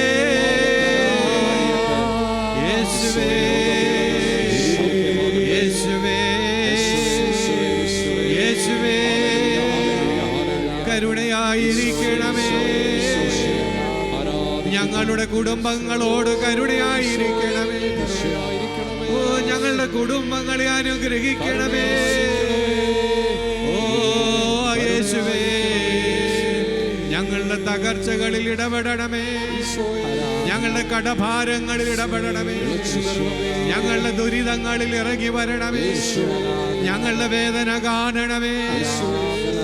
D: യേശുവേ, യേശുവേ, യേശുവേ, കരുണയായിരിക്കണമേ. ഞങ്ങളുടെ കുടുംബങ്ങളോട് കരുണയായിരിക്കണമേ. ഓ ഞങ്ങളുടെ കുടുംബങ്ങളെ അനുഗ്രഹിക്കണമേ. ഓ യേശുവേ, ഞങ്ങളുടെ തകർച്ചകളിൽ ഇടപെടണമേ. ഞങ്ങളുടെ കടഭാരങ്ങളിൽ ഇടപെടണമേ. ഞങ്ങളുടെ ദുരിതങ്ങളിൽ ഇറങ്ങി വരണമേ. ഞങ്ങളുടെ വേദന കാണണമേ.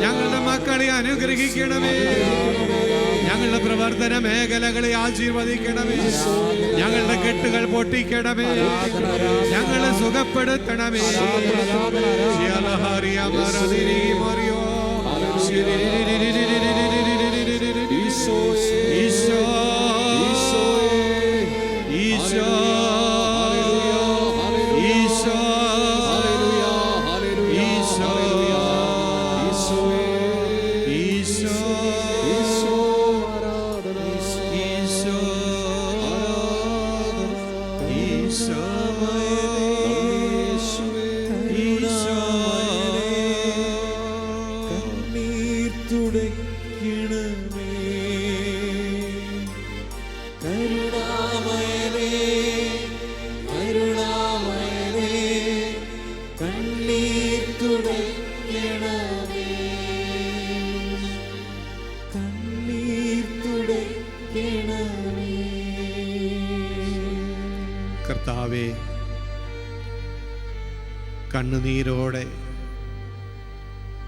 D: ഞങ്ങളുടെ മക്കളെ അനുഗ്രഹിക്കണമേ. ഞങ്ങളുടെ പ്രവർത്തന മേഖലകളെ ആശീർവദിക്കണമേ. ഞങ്ങളുടെ കെട്ടുകൾ പൊട്ടിക്കണമേ. ഞങ്ങളെ സുഖപ്പെടുത്തണമേ. ഈശോ, ഈശോ, ഈശോ, ഈശോ,
B: കണ്ണീർ തുടയ്ക്കണമേ. കരുണാമയനേ, കരുണാമയനേ, കണ്ണീർ തുടയ്ക്കണമേ. കണ്ണീർ തുടയ്ക്കണമേ.
D: കർത്താവേ, കണ്ണുനീരോടെ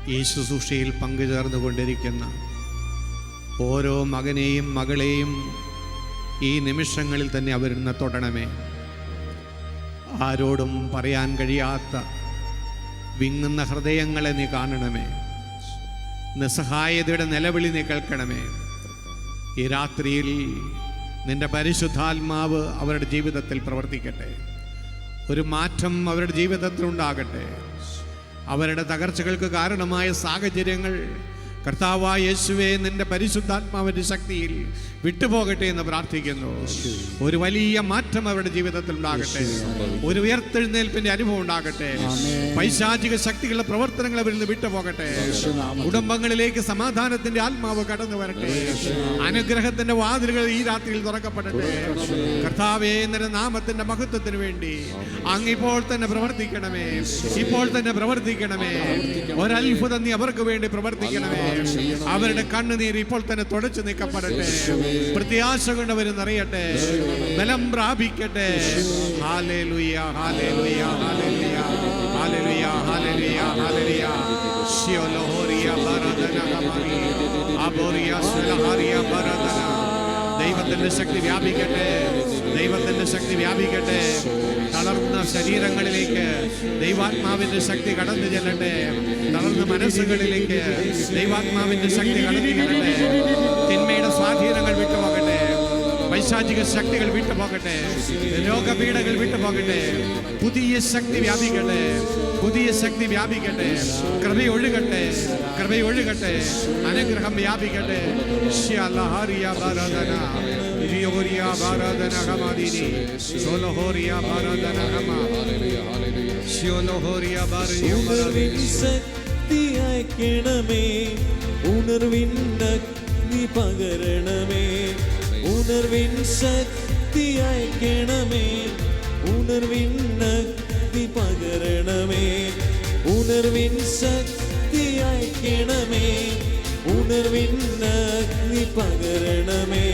D: ഈ ശുശ്രൂഷയിൽ പങ്കുചേർന്നുകൊണ്ടിരിക്കുന്ന ഓരോ മകനെയും മകളെയും ഈ നിമിഷങ്ങളിൽ തന്നെ അവരിന്ന് തൊടണമേ. ആരോടും പറയാൻ കഴിയാത്ത വിങ്ങുന്ന ഹൃദയങ്ങളെ നീ കാണണമേ. നിസ്സഹായതയുടെ നിലവിളി നീ കേൾക്കണമേ. ഈ രാത്രിയിൽ നിന്റെ പരിശുദ്ധാത്മാവ് അവരുടെ ജീവിതത്തിൽ പ്രവർത്തിക്കട്ടെ. ഒരു മാറ്റം അവരുടെ ജീവിതത്തിൽ ഉണ്ടാകട്ടെ. അവരുടെ തകർച്ചകൾക്ക് കാരണമായ സാഹചര്യങ്ങൾ കർത്താവായ യേശുവേ നിന്റെ പരിശുദ്ധാത്മാവിന്റെ ശക്തിയിൽ വിട്ടുപോകട്ടെ എന്ന് പ്രാർത്ഥിക്കുന്നു. ഒരു വലിയ മാറ്റം അവരുടെ ജീവിതത്തിൽ ഉണ്ടാകട്ടെ. ഒരു ഉയർത്തെഴുന്നേൽപ്പിന്റെ അനുഭവം ഉണ്ടാകട്ടെ. പൈശാചിക ശക്തികളുടെ പ്രവർത്തനങ്ങൾ അവരിൽ നിന്ന് വിട്ടുപോകട്ടെ. കുടുംബങ്ങളിലേക്ക് സമാധാനത്തിന്റെ ആത്മാവ് കടന്നു വരട്ടെ. അനുഗ്രഹത്തിന്റെ വാതിലുകൾ ഈ രാത്രിയിൽ തുറക്കപ്പെടട്ടെ. കർത്താവേ, നിന്റെ നാമത്തിന്റെ മഹത്വത്തിന് വേണ്ടി അങ്ങിപ്പോൾ തന്നെ പ്രവർത്തിക്കണമേ. ഇപ്പോൾ തന്നെ പ്രവർത്തിക്കണമേ. ഒരത്ഭുതം നീ അവർക്ക് വേണ്ടി പ്രവർത്തിക്കണമേ. അവരുടെ കണ്ണുനീർ ഇപ്പോൾ തന്നെ തുടച്ചു നീക്കപ്പെടട്ടെ. പ്രത്യാശ കൊണ്ട് അവർ നിറയട്ടെ. ബലം പ്രാപിക്കട്ടെ. ഹല്ലേലൂയ, ഹല്ലേലൂയ, ഹല്ലേലൂയ, ഹല്ലേലൂയ, ഹല്ലേലൂയ, ഹല്ലേലൂയ. ശിയോലോഹോരിയ ബരദന ഗമരി അബോരിയ സുലഹരിയ ബരദന. ദൈവത്തിന്റെ ശക്തി വ്യാപിക്കട്ടെ. ദൈവത്തിന്റെ ശക്തി വ്യാപിക്കട്ടെ. തളർന്ന ശരീരങ്ങളിലേക്ക് ദൈവാത്മാവിന്റെ ശക്തി കടന്നു ചെല്ലട്ടെ. തളർന്ന മനസ്സുകളിലേക്ക് ദൈവാത്മാവിന്റെ ശക്തി കടന്നു ചെല്ലട്ടെ. തിന്മയുടെ സ്വാധീനങ്ങൾ വിട്ടുപോകട്ടെ. പൈശാചിക ശക്തികൾ വിട്ടുപോകട്ടെ, രോഗപീഠകൾ വിട്ടുപോകട്ടെ, പുതിയ ശക്തി വ്യാപിക്കട്ടെ, പുതിയ ശക്തി വ്യാപിക്കട്ടെ, കൃപയൊഴുകട്ടെ, കൃപയൊഴുകട്ടെ, അനുഗ്രഹം വ്യാപിക്കട്ടെ.
B: ഉണർവിൻ ശക്തി അയക്കണമേ, ഉണർവിൻ അഗ്നി പകരണമേ, ഉണർവിൻ ശക്തി അയക്കണമേ, ഉണർവിൻ അഗ്നി പകരണമേ, ഉണർവിൻ ശക്തി അയക്കണമേ, ഉണർവിൻ അഗ്നി പകരണമേ,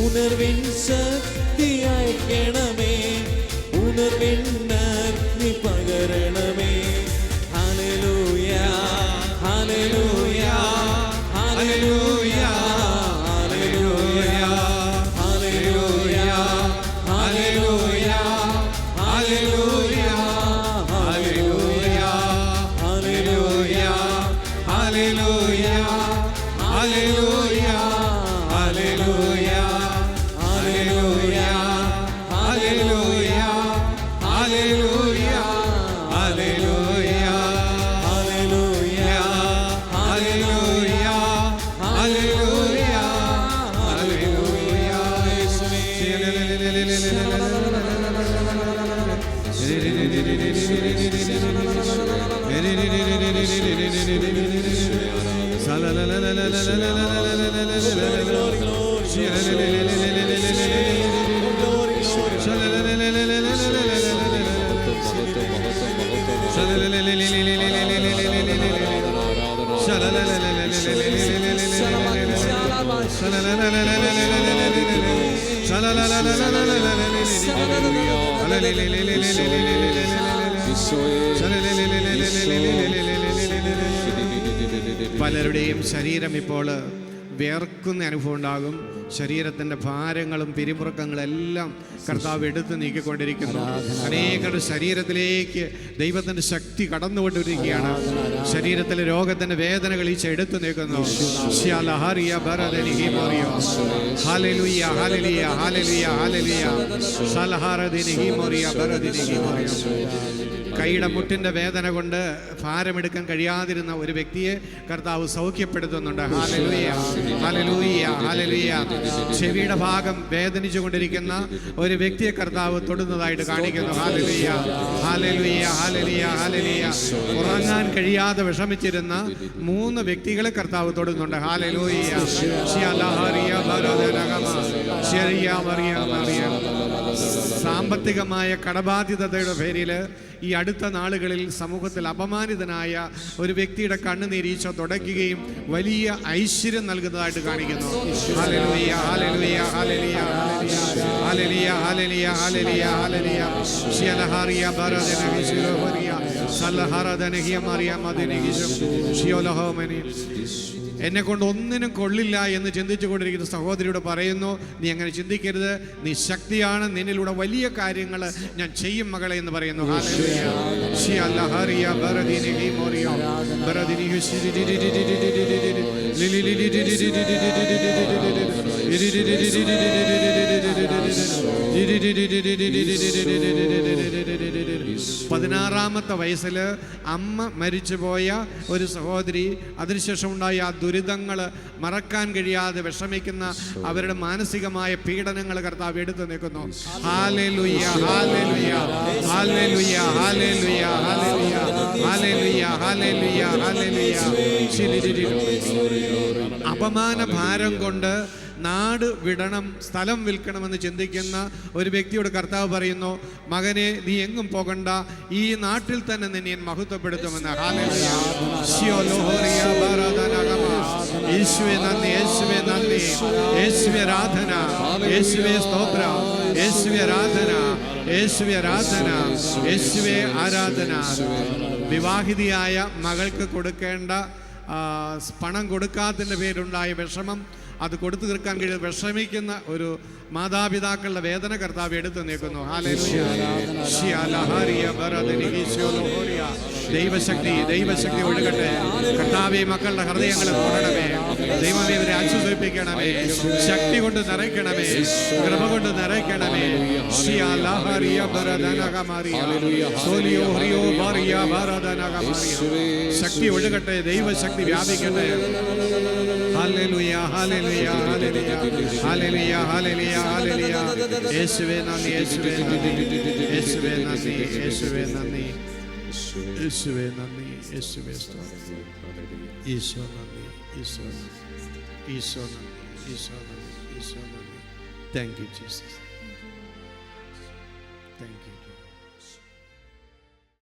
B: ഉണർവിൻ ശക്തി അയക്കണമേ, ഉണർവിൻ അഗ്നി പകരണമേ. ഹല്ലേലൂയ, ഹല്ലേലൂയ, ഹല്ലേലൂയ, ഹല്ലേലൂയ, ഹല്ലേലൂയ, ഹല്ലേലൂയ, ഹല്ലേലൂയ, ഹല്ലേലൂയ, ഹല്ലേലൂയ, ഹല്ലേലൂയ, ഹല്ലേലൂയ, ഹല്ലേലൂയ, ഹല്ലേലൂയ, ഹല്ലേലൂയ, ഹല്ലേലൂയ, ഹല്ലേലൂയ, ഹല്ലേലൂയ, ഹല്ലേലൂയ, ഹല്ലേലൂയ, ഹല്ലേലൂയ. പലരുടെയും ശരീരം ഇപ്പോൾ വേർക്കുന്ന അനുഭവം ഉണ്ടാകും. ശരീരത്തിൻ്റെ ഭാരങ്ങളും പിരിമുറുക്കങ്ങളെല്ലാം കർത്താവ് എടുത്ത് നീക്കിക്കൊണ്ടിരിക്കുന്നു. അനേകരുടെ ശരീരത്തിലേക്ക് ദൈവത്തിൻ്റെ ശക്തി കടന്നുകൊണ്ടിരിക്കുകയാണ്. ശരീരത്തിലെ രോഗത്തിൻ്റെ വേദനകൾ ഈശോ എടുത്തു നീക്കുന്നു. കൈയുടെ മുട്ടിൻ്റെ വേദന കൊണ്ട് ഭാരമെടുക്കാൻ കഴിയാതിരുന്ന ഒരു വ്യക്തിയെ കർത്താവ് സൗഖ്യപ്പെടുത്തുന്നുണ്ട്. ഹല്ലേലൂയ, ഹല്ലേലൂയ, ഹല്ലേലൂയ. ചെവിയുടെ ഭാഗം വേദനിച്ചു കൊണ്ടിരിക്കുന്ന ഒരു വ്യക്തിയെ കർത്താവ് തൊടുന്നതായിട്ട് കാണിക്കുന്നു. ഹല്ലേലൂയ, ഹല്ലേലൂയ, ഹല്ലേലൂയ, ഹല്ലേലൂയ. ഉറങ്ങാൻ കഴിയാതെ വിഷമിച്ചിരുന്ന 3 വ്യക്തികളെ കർത്താവ് തൊടുന്നുണ്ട്. ഹല്ലേലൂയ. സാമ്പത്തികമായ കടബാധ്യതയുടെ പേരിൽ ഈ അടുത്ത നാളുകളിൽ സമൂഹത്തിൽ അപമാനിതനായ ഒരു വ്യക്തിയുടെ കണ്ണുനീർ ഈശോ തുടയ്ക്കുകയും വലിയ ഐശ്വര്യം നൽകുന്നതായിട്ട് കാണിക്കുന്നു. ഹല്ലേലൂയ, ഹല്ലേലൂയ, ഹല്ലേലൂയ, ഹല്ലേലൂയ, ഹല്ലേലൂയ, ഹല്ലേലൂയ, ഹല്ലേലൂയ. ശിയലഹാറിയ ബറദനഗിശിലോഹരിയ സല്ലഹറദനഗിയ മറിയ മദനഗിശം ശിയോലഹോമനി. എന്നെ കൊണ്ട് ഒന്നിനും കൊള്ളില്ല എന്ന് ചിന്തിച്ചു കൊണ്ടിരിക്കുന്ന സഹോദരിയോട് പറയുന്നു, നീ അങ്ങനെ ചിന്തിക്കരുത്. നീ ശക്തിയാണ്, നിന്നിലൂടെ വലിയ കാര്യങ്ങൾ ഞാൻ ചെയ്യും മകളെ എന്ന് പറയുന്നു. പതിനാറാമത്തെ വയസ്സിൽ അമ്മ മരിച്ചുപോയ ഒരു സഹോദരി, അതിനുശേഷം ഉണ്ടായ ആ ദുരിതങ്ങൾ മറക്കാൻ കഴിയാതെ വിഷമിക്കുന്ന അവരുടെ മാനസികമായ പീഡനങ്ങൾ കർത്താവ് എടുത്തു നിൽക്കുന്നു. ഹല്ലേലൂയ, ഹല്ലേലൂയ, ഹല്ലേലൂയ, ഹല്ലേലൂയ, ഹല്ലേലൂയ, ഹല്ലേലൂയ, ഹല്ലേലൂയ, ഹല്ലേലൂയ. അപമാന ഭാരം കൊണ്ട് നാട് വിടണം, സ്ഥലം വിൽക്കണമെന്ന് ചിന്തിക്കുന്ന ഒരു വ്യക്തിയോട് കർത്താവ് പറയുന്നു, മകനെ നീ എങ്ങും പോകണ്ട, ഈ നാട്ടിൽ തന്നെ നിന്നെ ഞാൻ മഹത്വപ്പെടുത്തുമെന്ന്. യേശുവേ നന്ദി, യേശുവേ നന്ദി, യേശുവേ ആരാധന, യേശുവേ സ്തോത്രം, യേശുവേ ആരാധന, യേശുവേ ആരാധന, യേശുവേ ആരാധന. വിവാഹിതയായ മകൾക്ക് കൊടുക്കേണ്ട പണം കൊടുക്കാത്തതിൻ്റെ പേരുണ്ടായ വിഷമം, അത് കൊടുത്തു തീർക്കാൻ കഴിയാതെ വിഷമിക്കുന്ന ഒരു മാതാപിതാക്കളുടെ വേദന കർത്താവ് എടുത്തു നീക്കുന്നു. ഹല്ലേലൂയ. ദൈവശക്തി ഒഴുകട്ടെ. കർത്താവേ, മക്കളുടെ ഹൃദയങ്ങളെ തൊടണമേ. ദൈവമേ, ഇവരെ ആശ്വസിപ്പിക്കണമേ. ശക്തി കൊണ്ട് നിറയ്ക്കണമേ, കൃപ കൊണ്ട് നിറയ്ക്കണമേ. ശക്തി ഒഴുകട്ടെ, ദൈവശക്തി വ്യാപിക്കട്ടെ. ഹല്ലേലൂയ, ഹല്ലേലൂയ, ഹല്ലേലൂയ, ഹല്ലേലൂയ, ഹല്ലേലൂയ, ഹല്ലേലൂയ. യേശുവേ നന്ദി, യേശുവേ നന്ദി, യേശുവേ നന്ദി, യേശുവേ നന്ദി, യേശുവേ നന്ദി, യേശുവേ സ്തോത്രം. ഈശോ നന്ദി, ഈശോ നന്ദി, ഈശോ നന്ദി, ഈശോ നന്ദി, ഈശോ നന്ദി. Thank you Jesus, thank you.